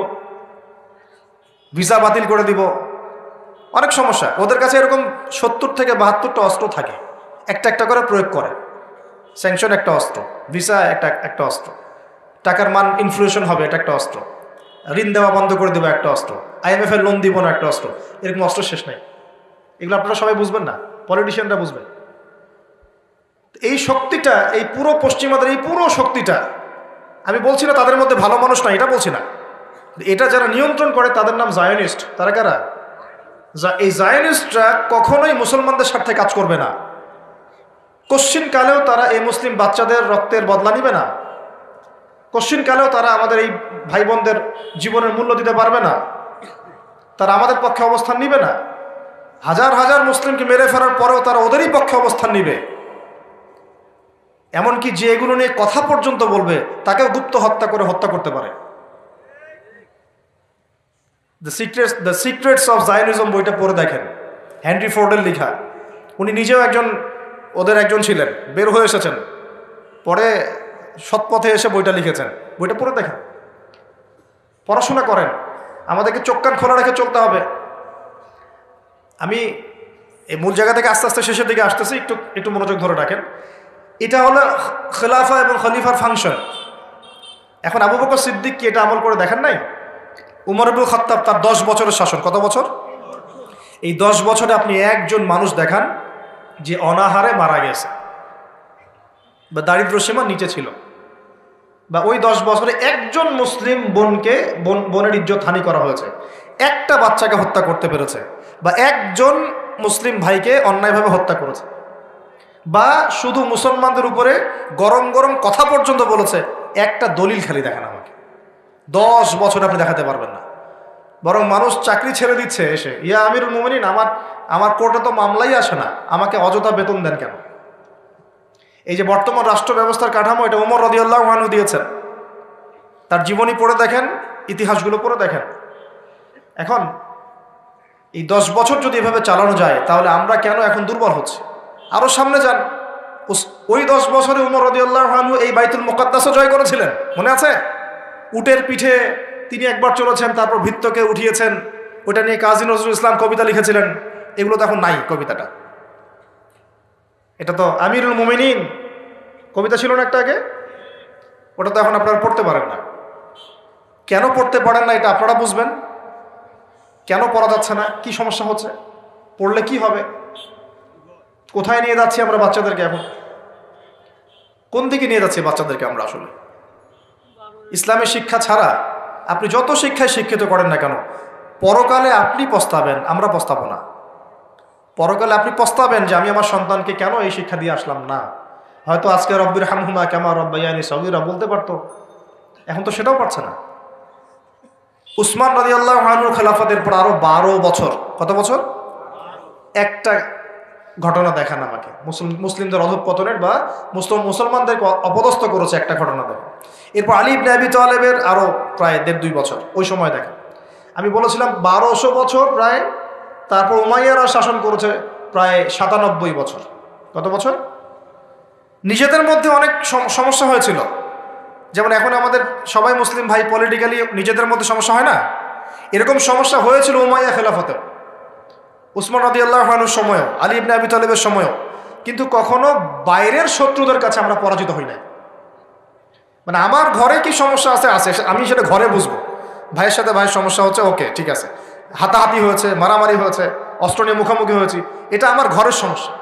Speaker 1: ভিসা বাতিল করে দিব, অনেক সমস্যা। ওদের কাছে এরকম 70 থেকে 72টা অস্ত্র থাকে, একটা একটা করে প্রয়োগ করে। স্যাংশন একটা অস্ত্র, ভিসা একটা অস্ত্র, টাকার মান ইনফ্লেশন হবে এটা একটা অস্ত্র, ঋণ দেওয়া বন্ধ করে দেবো একটা অস্ত্র, IMF এর লোন দিব না একটা অস্ত্র। এরকম অস্ত্র শেষ নাই। এগুলো আপনারা সবাই বুঝবেন না, পলিটিশিয়ানরা বুঝবেন। এই শক্তিটা, এই পুরো পশ্চিমাদের এই পুরো শক্তিটা, আমি বলছি না তাদের মধ্যে ভালো মানুষ না, এটা বলছি না। এটা যারা নিয়ন্ত্রণ করে তাদের নাম জায়নিস্ট। তারা কারা? এই জায়নিস্টরা কখনোই মুসলমানদের স্বার্থে কাজ করবে না। কশ্চিন কালেও তারা এই মুসলিম বাচ্চাদের রক্তের বদলা নিবে না। কশ্চিন কালেও তারা আমাদের এই ভাই বোনদের জীবনের মূল্য দিতে পারবে না। তারা আমাদের পক্ষে অবস্থান নিবে না। হাজার হাজার মুসলিমকে মেরে ফেলার পরেও তারা ওদেরই পক্ষে অবস্থান নিবে। এমনকি যে এগুলো নিয়ে কথা পর্যন্ত বলবে তাকেও গুপ্ত হত্যা করতে পারে। দ্য সিক্রেটস অফ জায়নিজম বইটা পড়ে দেখেন, হেনরি ফোর্ডের লেখা। উনি নিজেও ওদের একজন ছিলেন, বের হয়ে এসেছেন, পরে সৎপথে এসে বইটা লিখেছেন। বইটা পড়ে দেখেন, পড়াশোনা করেন। আমাদেরকে চোখ কান খোলা রেখে চলতে হবে। আমি এই মূল জায়গা থেকে আস্তে আস্তে শেষের দিকে আসতেছি, একটু মনোযোগ ধরে রাখেন। এটা হলো খেলাফা এবং খলিফার ফাংশন। এখন আবু বকর সিদ্দিক কি এটা আমল করে দেখেন নাই? উমর ইবনুল খাত্তাব, তার 10 বছরের শাসন, কত বছর? এই 10 বছরে আপনি একজন মানুষ দেখান যে অনাহারে মারা গেছে বা দারিদ্র সীমার নিচে ছিল, বা ওই 10 বছরে একজন মুসলিম বোনের ইজ্জত হানি করা হয়েছে, একটা বাচ্চাকে হত্যা করতে পেরেছে, বা একজন মুসলিম ভাইকে অন্যায়ভাবে হত্যা করেছে, বা শুধু মুসলমানদের উপরে গরম গরম কথা পর্যন্ত বলেছে, একটা দলিল খালি দেখেন আমাকে। 10 বছর আপনি দেখাতে পারবেন না। বরং মানুষ চাকরি ছেড়ে দিচ্ছে এসে, ইয়া আমিরুল মুমিনিন, আমার কোর্টে তো মামলাই আসে না, আমাকে অযথা বেতন দেন কেন? এই যে বর্তমান রাষ্ট্র ব্যবস্থার কাঠামো, এটা ওমর রাদিয়াল্লাহু আনহু দিয়েছেন। তার জীবনী পড়ে দেখেন, ইতিহাসগুলো পড়ে দেখেন। এখন এই 10 বছর যদি এভাবে চালানো যায়, তাহলে আমরা কেন এখন দুর্বল হচ্ছি? আরো সামনে যান, ওই 10 বছরে ওমর রাদিয়াল্লাহু আনহু এই বাইতুল মুকাদ্দাসও জয় করেছিলেন, মনে আছে? উটের পিঠে তিনি একবার চলেছেন, তারপর ভিত্তকে উঠিয়েছেন। ওটা নিয়ে কাজী নজরুল ইসলাম কবিতা লিখেছিলেন। এগুলো তো এখন নাই। কবিতাটা, এটা তো আমিরুল মুমিনিন কবিতা ছিল না একটা আগে, ওটা তো এখন আপনারা পড়তে পারেন না। কেন পড়তে পারেন না এটা আপনারা বুঝবেন। কেন পড়া যাচ্ছে না, কি সমস্যা হচ্ছে, পড়লে কি হবে, কোথায় নিয়ে যাচ্ছি আমরা বাচ্চাদেরকে? এখন কোন দিকে নিয়ে যাচ্ছি বাচ্চাদেরকে আমরা? আসলে ইসলামের শিক্ষা ছাড়া আপনি যত শিক্ষায় শিক্ষিত করেন না কেন, পরকালে আপনি পস্তাবেন, আমরা পস্তাবো না। পরকালে আপনি পস্তাবেন যে আমি আমার সন্তানকে কেন এই শিক্ষা দিয়ে আসলাম না। হয়তো আজকে রব্বির হামহুমা কামা রব্বায়ানি সগীরা বলতে পারতো, এখন তো সেটাও পারছে না। উসমান রাদিয়াল্লাহু আনহুর খেলাফতের পর আরো 12 বছর, কত বছর? একটা ঘটনা দেখান আমাকে, মুসলিমদের অধঃপতনের বা মুসলমানদেরকে অপদস্থ করেছে একটা ঘটনা দেখেন। এরপর আলী ইবনে আবি তালেবের আরো প্রায় 1.5-2 বছর, ওই সময় দেখেন। আমি বলেছিলাম 1200 বছর প্রায়। তারপর উমাইয়ারা শাসন করেছে প্রায় 97 বছর। কত বছর? নিজেদের মধ্যে অনেক সমস্যা হয়েছিল। যেমন এখন আমাদের সবাই মুসলিম ভাই, পলিটিক্যালি নিজেদের মধ্যে সমস্যা হয় না? এরকম সমস্যা হয়েছিল উমাইয়া খেলাফতে, উসমান রাদিয়াল্লাহু আনহুর সময়ও, আলী ইবনে আবি তালেবের সময়ও। কিন্তু কখনো বাইরের শত্রুদের কাছে আমরা পরাজিত হই না। মানে আমার ঘরে কি সমস্যা আছে, আমি সেটা ঘরে বুঝবো। ভাইয়ের সাথে ভাইয়ের সমস্যা হচ্ছে, ওকে ঠিক আছে, হাতাহাতি হয়েছে, মারামারি হয়েছে, অস্ত্র নিয়ে মুখোমুখি হয়েছি, এটা আমার ঘরের সমস্যা।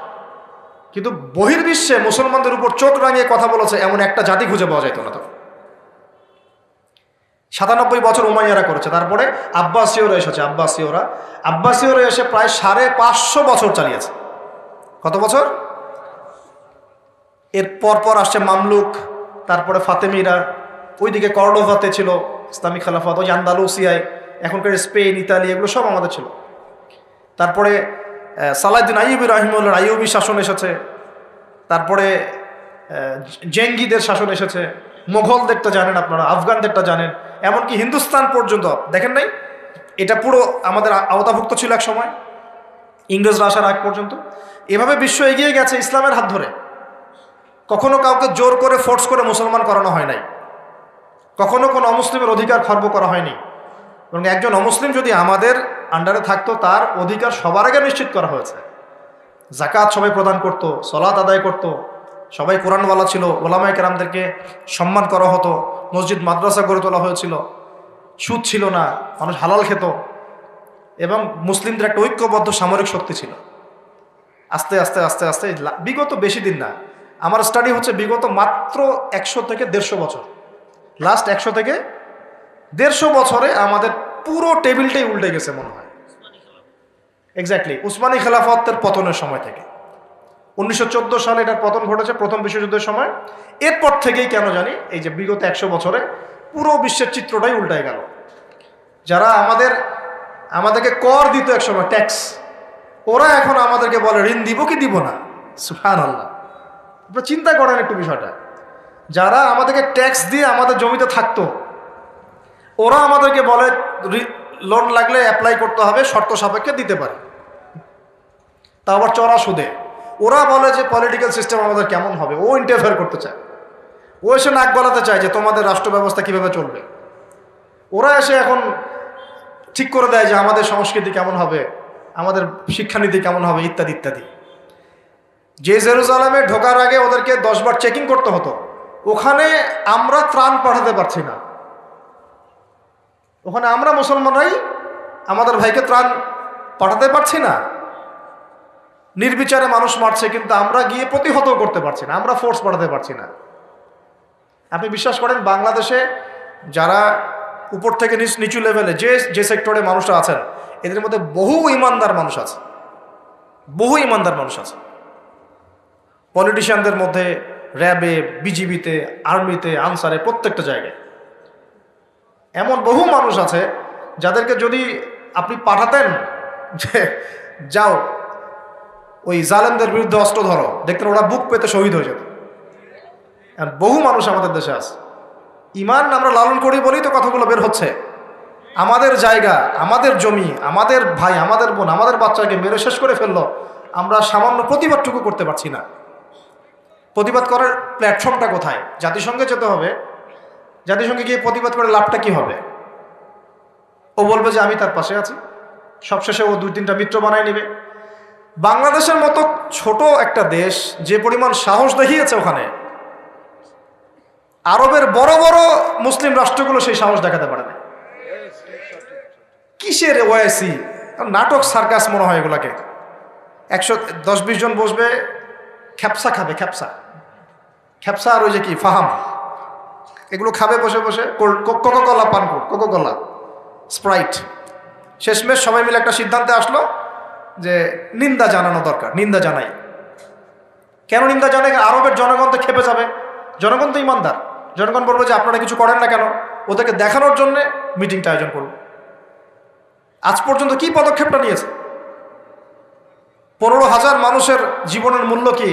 Speaker 1: কিন্তু বহির্বিশ্বে মুসলমানদের উপর চোখ রাঙিয়ে কথা বলেছে এমন একটা জাতি খুঁজে পাওয়া যেত না তখন। 97 বছর উমাইয়ারা করেছে। তারপরে আব্বাসীয়রা এসেছে। আব্বাসীয়রা এসে প্রায় 550 বছর চালিয়েছে। কত বছর? এর পর আসছে মামলুক, তারপরে ফাতেমিরা, ওইদিকে কর্ডোভাতে ছিল ইসলামিক খেলাফত, ওই আন্দালুসিয়ায়, এখনকার স্পেন, ইতালি, এগুলো সব আমাদের ছিল। তারপরে সালাহউদ্দিন আইয়ুবী রাহিমাহুল্লাহর আইয়ুবী শাসন এসেছে। তারপরে জেঙ্গিদের শাসন এসেছে। মোগলদেরটা জানেন আপনারা, আফগানদেরটা জানেন, এমনকি হিন্দুস্তান পর্যন্ত দেখেন নাই? এটা পুরো আমাদের আওতাভুক্ত ছিল এক সময়, ইংরেজরা আসার আগ পর্যন্ত। এভাবে বিশ্ব এগিয়ে গেছে ইসলামের হাত ধরে। কখনো কাউকে জোর করে ফোর্স করে মুসলমান করানো হয় নাই, কখনো কোনো অমুসলিমের অধিকার খর্ব করা হয়নি। এবং একজন অমুসলিম যদি আমাদের আন্ডারে থাকতো, তার অধিকার সবার আগে নিশ্চিত করা হয়েছে। যাকাত সবাই প্রদান করত, সলাত আদায় করত, সবাই কোরআনওয়ালা ছিল, ওলামায়ে কেরামদেরকে সম্মান করা হতো, মসজিদ মাদ্রাসা গড়ে তোলা হয়েছিল, সুদ ছিল না, মানুষ হালাল খেত, এবং মুসলিমদের একটা ঐক্যবদ্ধ সামরিক শক্তি ছিল। আস্তে আস্তে আস্তে আস্তে বিগত বেশি দিন না, আমার স্টাডি হচ্ছে বিগত মাত্র 100 থেকে 150 বছর, লাস্ট 100 থেকে 150 বছরে আমাদের পুরো টেবিলটাই উল্টে গেছে মনে হয়। এক্স্যাক্টলি উসমানী খেলাফতের পতনের সময় থেকে 1914 সালে এটার পতন ঘটেছে, প্রথম বিশ্বযুদ্ধের সময়। এরপর থেকেই কেন জানি এই যে বিগত 100 বছরে পুরো বিশ্বের চিত্রটাই উল্টায় গেল। যারা আমাদেরকে কর দিত এক সময়, ট্যাক্স, ওরা এখন আমাদেরকে বলে ঋণ দিব কি দিব না। সুবহানাল্লাহ, আপনারা চিন্তা করেন একটু বিষয়টা। যারা আমাদেরকে ট্যাক্স দিয়ে আমাদের জমিতে থাকতো, ওরা আমাদেরকে বলে লোন লাগলে অ্যাপ্লাই করতে হবে, শর্ত সাপেক্ষে দিতে পারে, তা আবার চড়া সুদে। ওরা বলে যে পলিটিক্যাল সিস্টেম আমাদের কেমন হবে, ও ইন্টারফেয়ার করতে চায়, ও এসে নাক গলাতে চায় যে তোমাদের রাষ্ট্র ব্যবস্থা কীভাবে চলবে। ওরা এসে এখন ঠিক করে দেয় যে আমাদের সংস্কৃতি কেমন হবে, আমাদের শিক্ষানীতি কেমন হবে, ইত্যাদি ইত্যাদি। যে জেরুজালেমে ঢোকার আগে ওদেরকে 10 বার চেকিং করতে হতো, ওখানে আমরা ত্রাণ পাঠাতে পারছি না। ওখানে আমরা মুসলমানরাই আমাদের ভাইকে ত্রাণ পাঠাতে পারছি না। নির্বিচারে মানুষ মারছে, কিন্তু আমরা গিয়ে প্রতিহত করতে পারছি না, আমরা ফোর্স পাঠাতে পারছি না। আপনি বিশ্বাস করেন বাংলাদেশে যারা উপর থেকে নিচু লেভেলে যে সেক্টরে মানুষরা আছেন, এদের মধ্যে বহু ইমানদার মানুষ আছে, বহু ইমানদার মানুষ আছে। পলিটিশিয়ানদের মধ্যে, র্যাবে, বিজিবিতে, আর্মিতে, আনসারে, প্রত্যেকটা জায়গায় এমন বহু মানুষ আছে যাদেরকে যদি আপনি পাঠাতেন যে যাও ওই জালেমদের বিরুদ্ধে অস্ত্র ধরো, দেখতেন ওরা বুক পেতে শহীদ হয়ে যেত। আর বহু মানুষ আমাদের দেশে আছে, ইমান আমরা লালন করি বলেই তো কথাগুলো বের হচ্ছে। আমাদের জায়গা, আমাদের জমি, আমাদের ভাই, আমাদের বোন, আমাদের বাচ্চাকে মেরে শেষ করে ফেললো, আমরা সামান্য প্রতিবাদটুকু করতে পারছি না। প্রতিবাদ করার প্ল্যাটফর্মটা কোথায়? জাতিসংঘে যেতে হবে। জাতিসংঘে গিয়ে প্রতিবাদ করে লাভটা কি হবে? ও বলবে যে আমি তার পাশে আছি, সবশেষে ও 2-3টা মিত্র বানায় নেবে। বাংলাদেশের মতো ছোট একটা দেশ যে পরিমাণ সাহস দেখিয়েছে, ওখানে আরবের বড় বড় মুসলিম রাষ্ট্রগুলো সেই সাহস দেখাতে পারে না। কিসের ওয়াইসি, নাটক, সার্কাস মনে হয় এগুলাকে। 110-20 জন বসবে, খ্যাপসা খাবে, খ্যাপসা আর ওই যে কি ফাহাম, এগুলো খাবে বসে বসে, কোকোকোলা পান করুন, কোকোকোলা, স্প্রাইট। শেষমেশ সবাই মিলে একটা সিদ্ধান্তে আসলো যে নিন্দা জানানো দরকার, নিন্দা জানাই। কেন নিন্দা জানাই? আরবের জনগণ তো খেপে যাবে, জনগণ তো ইমানদার, জনগণ বলবে যে আপনারা কিছু করেন না কেন, ওদেরকে দেখানোর জন্যে মিটিংটা আয়োজন করব। আজ পর্যন্ত কি পদক্ষেপটা নিয়েছে? 15,000 মানুষের জীবনের মূল্য কি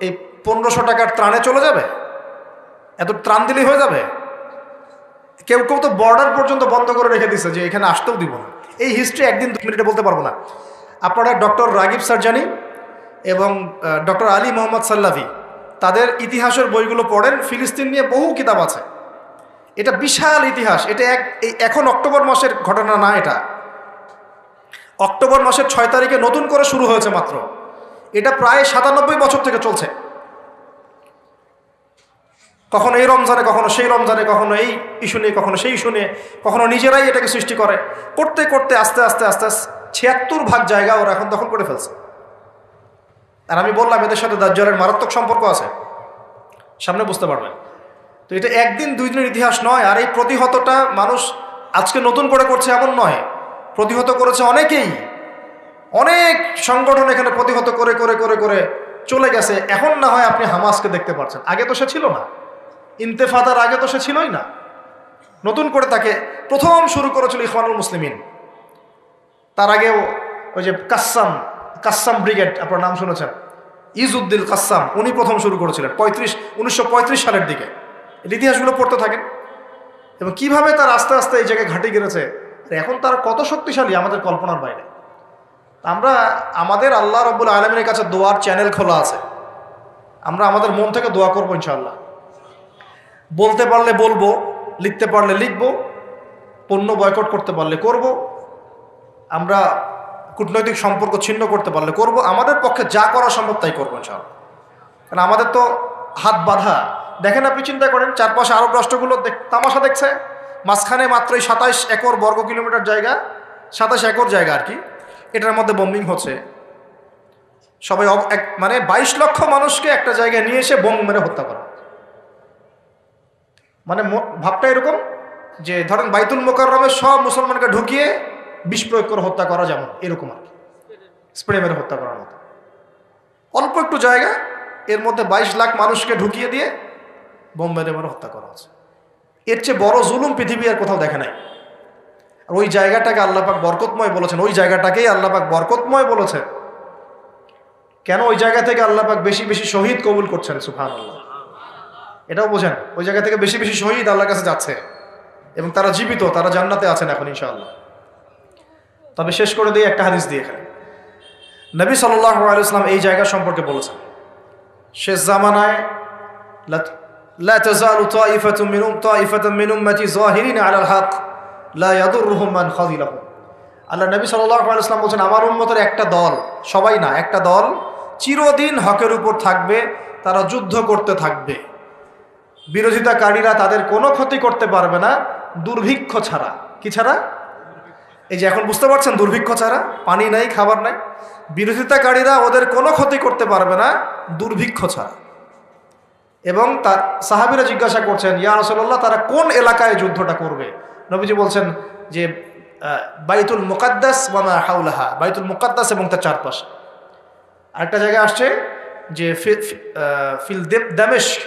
Speaker 1: এই 1500 টাকার ত্রাণে চলে যাবে? এত ত্রাণ দিলেই হয়ে যাবে? কেউ কেউ তো বর্ডার পর্যন্ত বন্ধ করে রেখে দিচ্ছে যে এখানে আসতেও দিব না। এই হিস্ট্রি 1-2 মিনিটে বলতে পারবো না। আপনারা ডক্টর রাগিব সারজানি এবং ডক্টর আলী মোহাম্মদ সাল্লাভি, তাদের ইতিহাসের বইগুলো পড়েন। ফিলিস্তিন নিয়ে বহু কিতাব আছে। এটা বিশাল ইতিহাস। এটা এখন অক্টোবর মাসের ঘটনা না, এটা অক্টোবর মাসের 6 তারিখে নতুন করে শুরু হয়েছে মাত্র। এটা প্রায় 97 বছর থেকে চলছে। কখনো এই রমজানে, কখনো সেই রমজানে, কখনো এই ইস্যু নিয়ে, কখনো সেই ইস্যু নিয়ে, কখনো নিজেরাই এটাকে সৃষ্টি করে। করতে করতে আস্তে আস্তে আস্তে 76 জায়গা ওরা এখন দখল করে ফেলছে। আর আমি বললাম এদের সাথে দাজ্জালের মারাত্মক সম্পর্ক আছে, সামনে বুঝতে পারবেন। তো এটা 1-2 দিনের ইতিহাস নয়। আর এই প্রতিহতটা মানুষ আজকে নতুন করে করছে এমন নয়, প্রতিহত করেছে অনেকেই, অনেক সংগঠন এখানে প্রতিহত করে করে করে করে চলে গেছে। এখন না হয় আপনি হামাসকে দেখতে পাচ্ছেন, আগে তো সে ছিল না। ইন্তেফাদার আগে তো সে ছিলই না। নতুন করে তাকে প্রথম শুরু করেছিল ইখওয়ানুল মুসলিমিন। তার আগেও ওই যে কাসসাম ব্রিগেড, আপনার নাম শুনেছেন, ইজউদ্দিন কাসসাম, উনি প্রথম শুরু করেছিলেন 1935 সালের দিকে। ইতিহাসগুলো পড়তে থাকেন এবং কিভাবে তার আস্তে আস্তে এই জায়গায় ঘাঁটি গেড়েছে। এখন তারা কত শক্তিশালী আমাদের কল্পনার বাইরে। আমরা আমাদের আল্লাহ রাব্বুল আলামিনের কাছে দোয়ার চ্যানেল খোলা আছে। আমরা আমাদের মন থেকে দোয়া করবো ইনশাআল্লাহ। বলতে পারলে বলবো, লিখতে পারলে লিখবো, পণ্য বয়কট করতে পারলে করব, আমরা কূটনৈতিক সম্পর্ক ছিন্ন করতে পারলে করব। আমাদের পক্ষে যা করা সম্ভব তাই করবো ইনশাআল্লাহ। কারণ আমাদের তো হাত বাঁধা। দেখেন, আপনি চিন্তা করেন, চারপাশে আরব রাষ্ট্রগুলো তামাশা দেখছে। মাঝখানে মাত্রই 27 একর বর্গ কিলোমিটার জায়গা, 27 একর জায়গা আর কি, এটার মধ্যে বোম্বিং হচ্ছে। সবাই মানে 22 লক্ষ মানুষকে একটা জায়গায় নিয়ে এসে বোম মেরে হত্যা করা। মানে ভাবটা এরকম যে ধরেন বাইতুল মোকাররমে সব মুসলমানকে ঢুকিয়ে বিষ প্রয়োগ করে হত্যা করা, যেমন এরকম আর কি, স্প্রে মেরে হত্যা করার মতো। অল্প একটু জায়গা, এর মধ্যে 22 লাখ মানুষকে ঢুকিয়ে দিয়ে বোম মেরে মেরে হত্যা করা হচ্ছে। এর চেয়ে বড় জুলুম পৃথিবী আর কোথাও দেখে নাই। আর ওই জায়গাটাকে আল্লাহ পাক বরকতময় বলেছেন, ওই জায়গাটাকেই আল্লাহ পাক বরকতময় বলেছেন। কেন? ওই জায়গা থেকে আল্লাহ পাক বেশি বেশি শহীদ কবুল করছেন, সুবহানাল্লাহ। এটাও বোঝেন, ওই জায়গা থেকে বেশি বেশি শহীদ আল্লাহর কাছে যাচ্ছে এবং তারা জীবিত, তারা জান্নাতে আছেন এখন ইনশাআল্লাহ। তবে শেষ করে দিই একটা হাদিস দিয়ে। এখানে নবী সাল্লাল্লাহু আলাইহি ওয়াসাল্লাম এই জায়গা সম্পর্কে বলেছেন, শেষ জামানায় লা তাযালু তাইফাতুন মিন উম্মতি যাহিরিন আলাল হক লা ইয়াদুররুহুম মান খাযিলাহুম। আল্লাহ নবী সাল্লাল্লাহু আলাইহি ওয়াসাল্লাম বলেছেন, আমার উম্মতের একটা দল, সবাই না, একটা দল চিরদিন হকের উপর থাকবে, তারা যুদ্ধ করতে থাকবে। বিরোধিতাকারীরা তাদের কোনো ক্ষতি করতে পারবে না দুর্ভিক্ষ ছাড়া। কি ছাড়া? এই যে এখন বুঝতে পারছেন, দুর্ভিক্ষ ছাড়া, পানি নাই, খাবার নাই। বিরোধিতাকারীরা ওদের কোনো ক্ষতি করতে পারবে না দুর্ভিক্ষ ছাড়া। এবং তার সাহাবীরা জিজ্ঞাসা করছেন, ইয়া রাসূলুল্লাহ, তারা কোন এলাকায় যুদ্ধটা করবে? নবীজি বলছেন যে বাইতুল মুকাদ্দাস ওয়া মা হাওলাহা, বাইতুল মুকাদ্দাস এবং তার চারপাশে। আরেকটা জায়গায় আসছে যে ফিল দামেস্ক,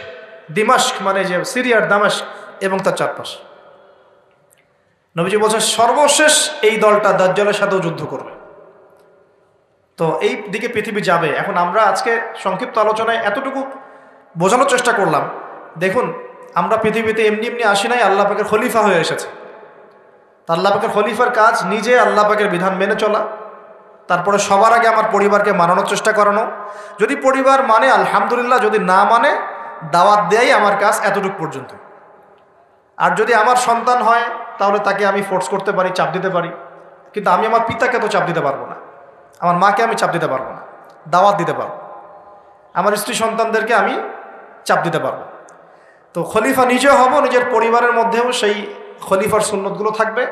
Speaker 1: দিমাস্ক মানে যে সিরিয়ার দামেস্ক এবং তার চারপাশ। নবীজি বলছেন সর্বশেষ এই দলটা দাজ্জালের সাথেও যুদ্ধ করবে। তো এই দিকে পৃথিবী যাবে। এখন আমরা আজকে সংক্ষিপ্ত আলোচনায় এতটুকু বোঝানোর চেষ্টা করলাম, দেখুন আমরা পৃথিবীতে এমনি এমনি আসি নাই, আল্লাহ পাকের খলিফা হয়ে এসেছে। তা আল্লাহ পাকের খলিফার কাজ নিজে আল্লাহ পাকের বিধান মেনে চলা, তারপরে সবার আগে আমার পরিবারকে মানানোর চেষ্টা করানো। যদি পরিবার মানে আলহামদুলিল্লাহ, যদি না মানে দাওয়াত দেয়াই আমার কাজ, এতটুকু পর্যন্ত। আর যদি আমার সন্তান হয় তাহলে তাকে আমি ফোর্স করতে পারি, চাপ দিতে পারি, কিন্তু আমি আমার পিতাকে তো চাপ দিতে পারবো না, আমার মাকে আমি চাপ দিতে পারবো না, দাওয়াত দিতে পারবো। আমার স্ত্রী সন্তানদেরকে আমি চাপ দিতে পারবো। তো খলিফা নিজে হব, নিজের পরিবারের মধ্যেও সেই খলিফার সুন্নতগুলো থাকবে।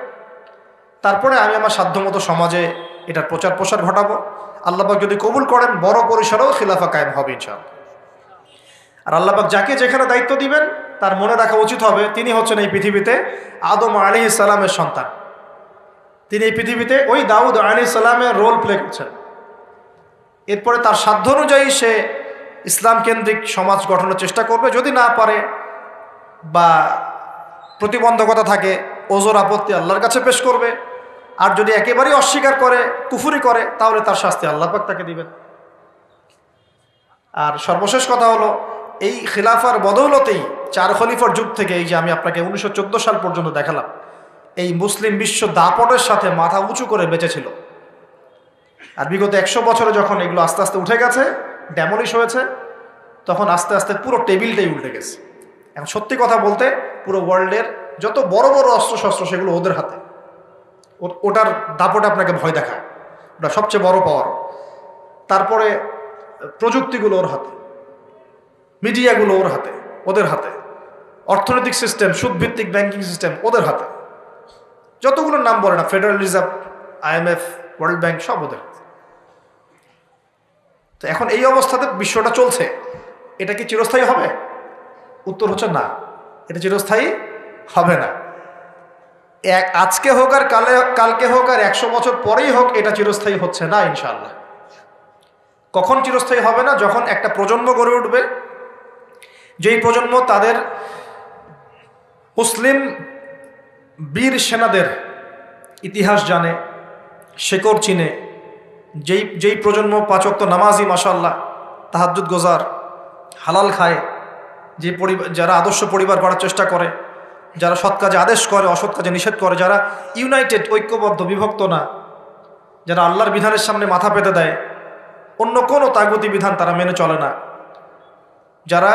Speaker 1: তারপরে আমি আমার সাধ্যমতো সমাজে এটার প্রচার প্রসার ঘটাবো। আল্লাহ পাক যদি কবুল করেন বড় পরিসরেও খিলাফা কায়েম হবে ইনশাআল্লাহ। আর আল্লাহ পাক যাকে যেখানে দায়িত্ব দিবেন তার মনে রাখা উচিত হবে তিনি হচ্ছেন এই পৃথিবীতে আদম আলাইহিস সালামের সন্তান। তিনি এই পৃথিবীতে ওই দাউদ আলাইহিস সালামের রোল প্লে করছেন। এরপরে তার সাধ্য অনুযায়ী সে ইসলাম কেন্দ্রিক সমাজ গঠনের চেষ্টা করবে। যদি না পারে বা প্রতিবন্ধকতা থাকে, ওজোর আপত্তি আল্লাহর কাছে পেশ করবে। আর যদি একেবারেই অস্বীকার করে, কুফরি করে, তাহলে তার শাস্তি আল্লাহ পাক তাকে দিবেন। আর সর্বশেষ কথা হলো, এই খিলাফার বদৌলতেই 4 খলিফার যুগ থেকে এই যে আমি আপনাকে 1914 সাল পর্যন্ত দেখালাম, এই মুসলিম বিশ্ব দাপটের সাথে মাথা উঁচু করে বেঁচেছিল। আর বিগত 100 বছরে যখন এগুলো আস্তে আস্তে উঠে গেছে, ড্যামলিশ হয়েছে, তখন আস্তে আস্তে পুরো টেবিলটাই উল্টে গেছে। এখন সত্যি কথা বলতে পুরো ওয়ার্ল্ডের যত বড় বড় অস্ত্রশস্ত্র সেগুলো ওদের হাতে। ওটার দাপটে আপনাকে ভয় দেখায়, ওটা সবচেয়ে বড় পাওয়ার। তারপরে প্রযুক্তিগুলো ওর হাতে, মিডিয়াগুলো ওর হাতে, ওদের হাতে, অর্থনৈতিক সিস্টেম, সুদভিত্তিক ব্যাংকিং সিস্টেম ওদের হাতে, যতগুলোর নাম বলে না, federal reserve, IMF, world bank, সব ওদের। তো এখন এই অবস্থাতে বিশ্বটা চলছে, এটা কি চিরস্থায়ী হবে? উত্তর হচ্ছে না, এটা চিরস্থায়ী হবে না। আজকে হোক আর কালকে হোক আর 100 বছর পরেই হোক, এটা চিরস্থায়ী হচ্ছে না ইনশাআল্লাহ। কখন চিরস্থায়ী হবে না? যখন একটা প্রজন্ম গড়ে উঠবে, যেই প্রজন্ম তাদের মুসলিম বীর সেনাদের ইতিহাস জানে, শেকড় চিনে, যেই প্রজন্ম 5 ওয়াক্ত নামাজি, মাশাআল্লাহ, তাহাজ্জুদ গোজার, হালাল খায়, যে যারা আদর্শ পরিবার গড়ার চেষ্টা করে, যারা সৎ কাজে আদেশ করে, অসৎ কাজে নিষেধ করে, যারা ইউনাইটেড, ঐক্যবদ্ধ, বিভক্ত না, যারা আল্লাহর বিধানের সামনে মাথা পেতে দেয়, অন্য কোনো তাগুতি বিধান তারা মেনে চলে না, যারা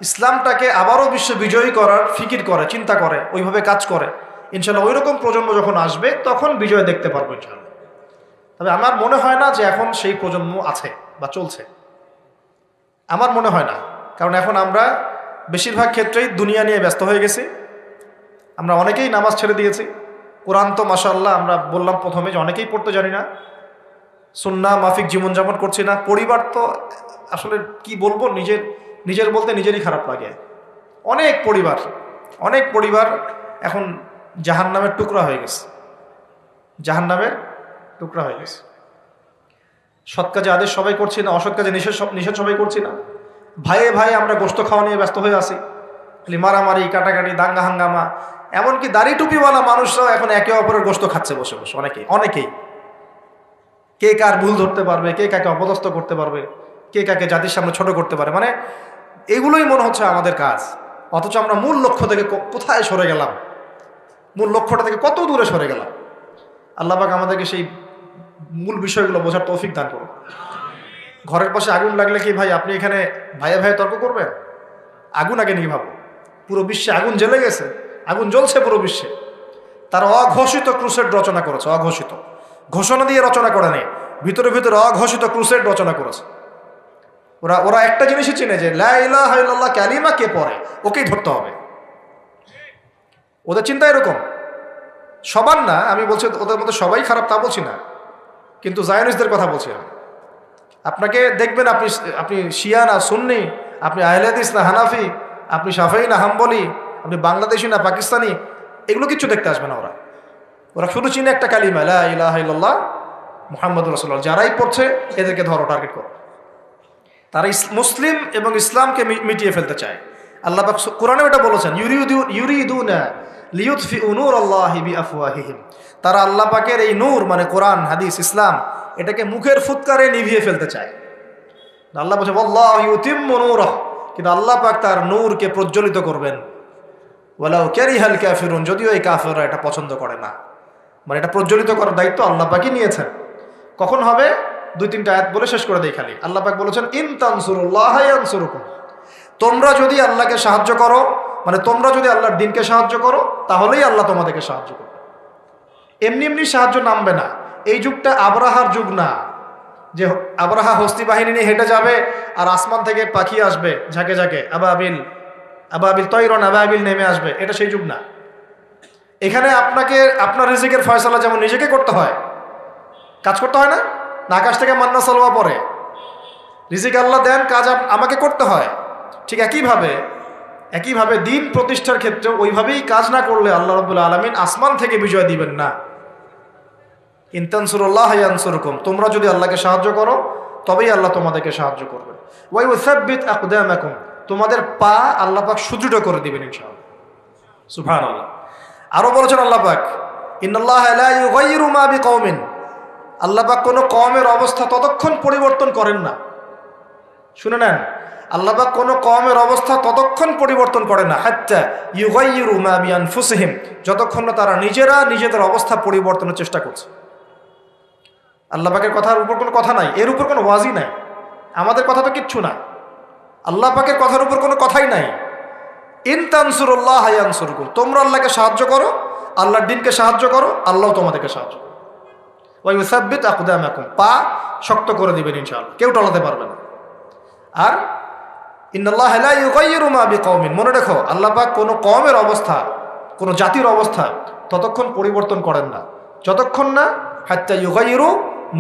Speaker 1: ইসলামটাকে আবারও বিশ্ব বিজয়ী করার ফিকির করে, চিন্তা করে, ওইভাবে কাজ করে, ইনশাল্লাহ ওই রকম প্রজন্ম যখন আসবে তখন বিজয় দেখতে পারবো ইনশাল্লাহ। তবে আমার মনে হয় না যে এখন সেই প্রজন্ম আছে বা চলছে, আমার মনে হয় না। কারণ এখন আমরা বেশিরভাগ ক্ষেত্রেই দুনিয়া নিয়ে ব্যস্ত হয়ে গেছি। আমরা অনেকেই নামাজ ছেড়ে দিয়েছি। কোরআন তো মাশাআল্লাহ আমরা বললাম প্রথমে যে অনেকেই পড়তে জানি না, সুন্নাহ মাফিক জীবনযাপন করছি না। পরিবার তো আসলে কি বলবো, নিজের বলতে নিজেরই খারাপ লাগে। অনেক পরিবার এখন জাহান্নামের টুকরা হয়ে গেছে, জাহান্নামের টুকরা হয়ে গেছে। সৎ কাজে আদেশ সবাই করছি না, অসৎ কাজে নিষেধ সবাই করছি না। ভাইয়ে ভাই আমরা গোশত খাওয়া নিয়ে ব্যস্ত হয়ে আছি, খালি মারামারি, কাটাকাটি, দাঙ্গা হাঙ্গামা। এমনকি দাড়ি টুপিওয়ালা মানুষরাও এখন একে অপরের গোশত খাচ্ছে বসে বসে। অনেকেই কে কার ভুল ধরতে পারবে, কে কাকে অপদস্থ করতে পারবে, কে কাকে জাতির সামনে ছোট করতে পারে, মানে এগুলোই মনে হচ্ছে আমাদের কাজ। অথচ আমরা মূল লক্ষ্য থেকে কোথায় সরে গেলাম, মূল লক্ষ্যটা থেকে কত দূরে সরে গেলাম। আল্লাহ পাক আমাদেরকে সেই মূল বিষয়গুলো বোঝার তৌফিক দান করুন। ঘরের পাশে আগুন লাগলে কি ভাই আপনি এখানে ভাইয়ে ভাইয়ে তর্ক করবেন? আগুন আগে নিয়ে ভাবো। পুরো বিশ্বে আগুন জ্বলে গেছে, আগুন জ্বলছে পুরো বিশ্বে। তারা অঘোষিত ক্রুসেড রচনা করেছে, অঘোষিত, ঘোষণা দিয়ে রচনা করে নেই, ভিতরে ভিতরে অঘোষিত ক্রুসেড রচনা করেছে। ওরা একটা জিনিসই চিনে যে লা ইলাহা ইল্লাল্লাহ কালিমা কে পড়ে ওকেই ধরতে হবে। ওদের চিন্তা এরকম। সবার না, আমি বলছি ওদের মধ্যে সবাই খারাপ তা বলছি না, কিন্তু জায়নিস্টদের কথা বলছি আমি। আপনাকে দেখবেন আপনি শিয়া না সুন্নি, আপনি আহলে হাদিস না হানাফি, আপনি শাফেঈ না হাম্বলি, আপনি বাংলাদেশি না পাকিস্তানি, এগুলো কিচ্ছু দেখতে আসবে না। ওরা শুধু চিনে একটা কালিমা লা ইলাহা ইল্লাল্লাহ মুহাম্মাদুর রাসূলুল্লাহ। যারাই পড়ছে এদেরকে ধরো, টার্গেট করো। তারা মুসলিম এবং ইসলামকে মিটিয়ে ফেলতে চায়। আল্লাহ পাক কোরআনে এটা বলেছেন, ইউরিদুনা লিইউতফিউ নূরাল্লাহি বিআফওয়াহিহিম। তারা আল্লাহ পাকের এই নূর মানে কোরআন, হাদিস, ইসলাম এটাকে মুখের ফুৎকারে নিভিয়ে ফেলতে চায়। আল্লাহ বলছে ওয়াল্লাহু ইউতিম্মু নূরাহ, কিন্তু আল্লাহ পাক তার নূরকে প্রজ্বলিত করবেন। ওয়ালাউ কারিহাল কাফিরুন, যদিও এই কাফেররা এটা পছন্দ করে না। মানে এটা প্রজ্বলিত করার দায়িত্ব আল্লাহ পাকই নিয়েছেন। কখন হবে? 2-3টা আয়াত বলে শেষ করে দেই খালি। আল্লাহ পাক বলেছেন ইন তানসুরুল্লাহ ইয়ানসুরুকুম, তোমরা যদি আল্লাহকে সাহায্য করো, মানে তোমরা যদি আল্লাহর দ্বীনকে সাহায্য করো, তাহলেই আল্লাহ তোমাদেরকে সাহায্য করবে। এমনি এমনি সাহায্য নামবে না। এই যুগটা আবরাহার যুগ না, যে আবরাহা হস্তি বাহিনী নিয়ে হেঁটে যাবে আর আসমান থেকে পাখি আসবে ঝাঁকে ঝাঁকে, আবাবিল তৈরন আবাবিল নেমে আসবে। এটা সেই যুগ না। এখানে আপনাকে আপনার রিজিকের ফয়সালা যেমন নিজেকে করতে হয়, কাজ করতে হয় না, আকাশ থেকে মান্না সালোয়া পড়ে, রিজিক আল্লাহ দেন, কাজ আমাকে করতে হয়। ঠিক একইভাবে দিন প্রতিষ্ঠার ক্ষেত্রে ওইভাবেই কাজ না করলে আল্লাহ রাব্বুল আলামিন আসমান থেকে বিজয় দিবেন না। ইন তানসুরুল্লাহ ইয়ানসুরকুম, তোমরা যদি আল্লাহকে সাহায্য করো তবেই আল্লাহ তোমাদেরকে সাহায্য করবেন। ওয়া ইউসাব্বিত আকদামাকুম, তোমাদের পা আল্লাহ পাক সুদৃঢ় করে দিবেন ইনশাআল্লাহ। সুবহানাল্লাহ। আরো বলেছেন আল্লাহ পাক ইন্নাল্লাহা লা ইউগাইয়িরু মা বিকওমিন, আল্লাহ পাক কোনো কওমের অবস্থা ততক্ষণ পরিবর্তন করেন না। শুনে নেন, আল্লাহ পাক কোনো কওমের অবস্থা ততক্ষণ পরিবর্তন করে না হাত্তা ইউগাইয়িরু মা বিআনফুসিহিম, যতক্ষণ না তারা নিজেরা নিজেদের অবস্থা পরিবর্তনের চেষ্টা করছে। আল্লাহ পাকের কথার উপর কোনো কথা নাই, এর উপর কোনো ওয়াজি নাই, আমাদের কথা তো কিচ্ছু না। আল্লাহ পাকের কথার উপর কোনো কথাই নাই। ইন তানসুরুল্লাহ ইয়ানসুরকুম, তোমরা আল্লাহকে সাহায্য করো, আল্লাহর দ্বীনকে সাহায্য করো, আল্লাহ তোমাদেরকে সাহায্য করো। ওয়া ইউসাব্বিত আকদামাকুম, পা শক্ত করে দিবেন ইনশাআল্লাহ, কেউ টলাতে পারবে না। আর ইন্নাল্লাহা লা ইউগাইয়িরু মা বিকওমিন, মনে রেখো আল্লাহ পাক কোনো কওমের অবস্থা, কোনো জাতির অবস্থা ততক্ষণ পরিবর্তন করেন না যতক্ষণ না হাত্তা ইউগাইয়িরু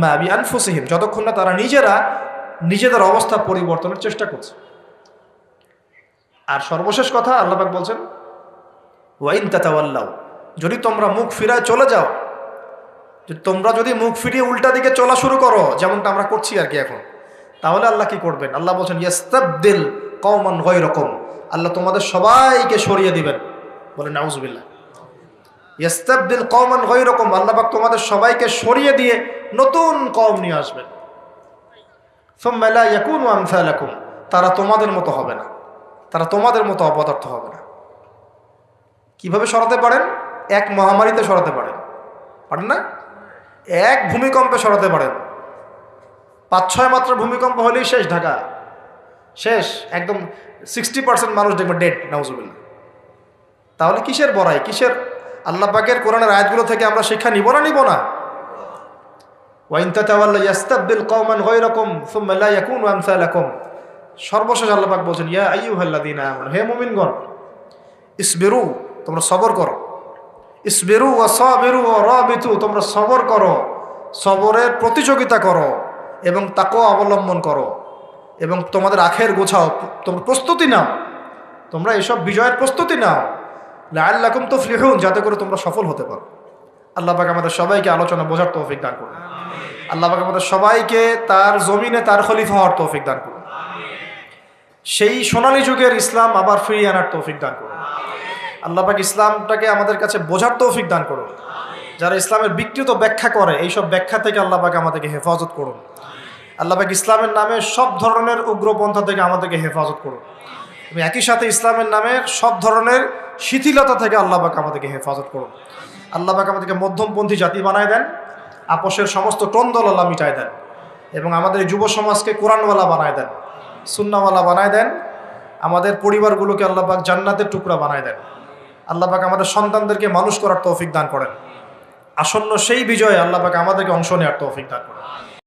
Speaker 1: মা বিআনফুসিহিম, যতক্ষণ না তারা নিজেরা নিজেদের অবস্থা পরিবর্তনের চেষ্টা করছে। আর সর্বশেষ কথা আল্লাহ পাক বলছেন ওয়া ইন তাতাওয়াল্লাউ, যদি তোমরা মুখ ফিরায় চলে যাও, তোমরা যদি মুখ ফিরিয়ে উল্টা দিকে চলা শুরু করো, যেমনটা আমরা করছি আর কি এখন, তাহলে আল্লাহ কি করবেন? আল্লাহ বলছেন ইয়াস্তাবদিল কওমান গায়রাকুম, আল্লাহ তোমাদের সবাইকে সরিয়ে দিবেন। বলেন নাউজুবিল্লাহ। ইয়াস্তাবদিল কওমান গায়রাকুম, আল্লাহ পাক তোমাদের সবাইকে সরিয়ে দিয়ে নতুন কওম নিয়ে আসবেন। সুম্মা লা ইয়াকুনু আমসালাকুম, তারা তোমাদের মতো হবে না, তারা তোমাদের মতো অপদার্থ হবে না। কিভাবে সরাতে পারেন? এক মহামারীতে সরাতে পারেন না? এক ভূমিকম্পে সরাতে পারেন। 5-6 মাত্রা ভূমিকম্প হলেই শেষ, ঢাকা শেষ, একদম 60% মানুষ দেখবে ডেড, নাউজুবিল্লাহ। তাহলে কিসের বড়াই, কিসের? আল্লাহ পাকের কোরআনের আয়াতগুলো থেকে আমরা শিক্ষা নিব না? ওয়া ইন তাতাওয়াল্লাউ ইয়াস্তাবদিল কওমান গায়রাকুম সুম্মা লা ইয়াকুনু আমসালাকুম। সর্বশেষ আল্লাহ পাক বলেন ইয়া আইয়ুহাল্লাযীনা আমানু, হে মুমিনগণ, ইসবিরু, তোমরা সবর করো। ইসবিরু ওয়া সাবিরু ওয়া রাবিতু, তোমরা সবর করো, সবরের প্রতিযোগিতা করো এবং তাকওয়া অবলম্বন করো এবং তোমাদের আখের গোছাও, তোমরা প্রস্তুতি নাও, তোমরা এসব বিজয়ের প্রস্তুতি নাও। লাআল্লাকুম তুফলিহুন, যাতে করে তোমরা সফল হতে পারো। আল্লাহ পাক আমাদের সবাইকে আলোচনা বোঝার তৌফিক দান করুন। আল্লাহ পাক আমাদের সবাইকে তার জমিনে তার খলিফা হওয়ার তৌফিক দান করুন। সেই সোনালী যুগের ইসলাম আবার ফিরিয়ে আনার তৌফিক দান করুন। আল্লাহ পাক ইসলামটাকে আমাদের কাছে বোঝার তৌফিক দান করুন। যারা ইসলামের বিকৃত ব্যাখ্যা করে, এইসব ব্যাখ্যা থেকে আল্লাহ পাক আমাদেরকে হেফাজত করুন। আল্লাহ পাক ইসলামের নামে সব ধরনের উগ্রপন্থা থেকে আমাদেরকে হেফাজত করুন এবং একই সাথে ইসলামের নামে সব ধরনের শিথিলতা থেকে আল্লাহ পাক আমাদেরকে হেফাজত করুন। আল্লাহ পাক আমাদেরকে মধ্যমপন্থী জাতি বানায় দেন, আপোষের সমস্ত টন্দল আল্লাহ মিটায় দেন এবং আমাদের যুব সমাজকে কোরআনওয়ালা বানায় দেন, সুন্নাওয়ালা বানায় দেন। আমাদের পরিবারগুলোকে আল্লাহ পাক জান্নাতের টুকরা বানায় দেন। আল্লাহ পাক আমাদের সন্তানদেরকে মানুষ করার তৌফিক দান করেন। আসন্ন সেই বিজয়ে আল্লাহ পাক আমাদেরকে অংশ নেওয়ার তৌফিক দান করেন।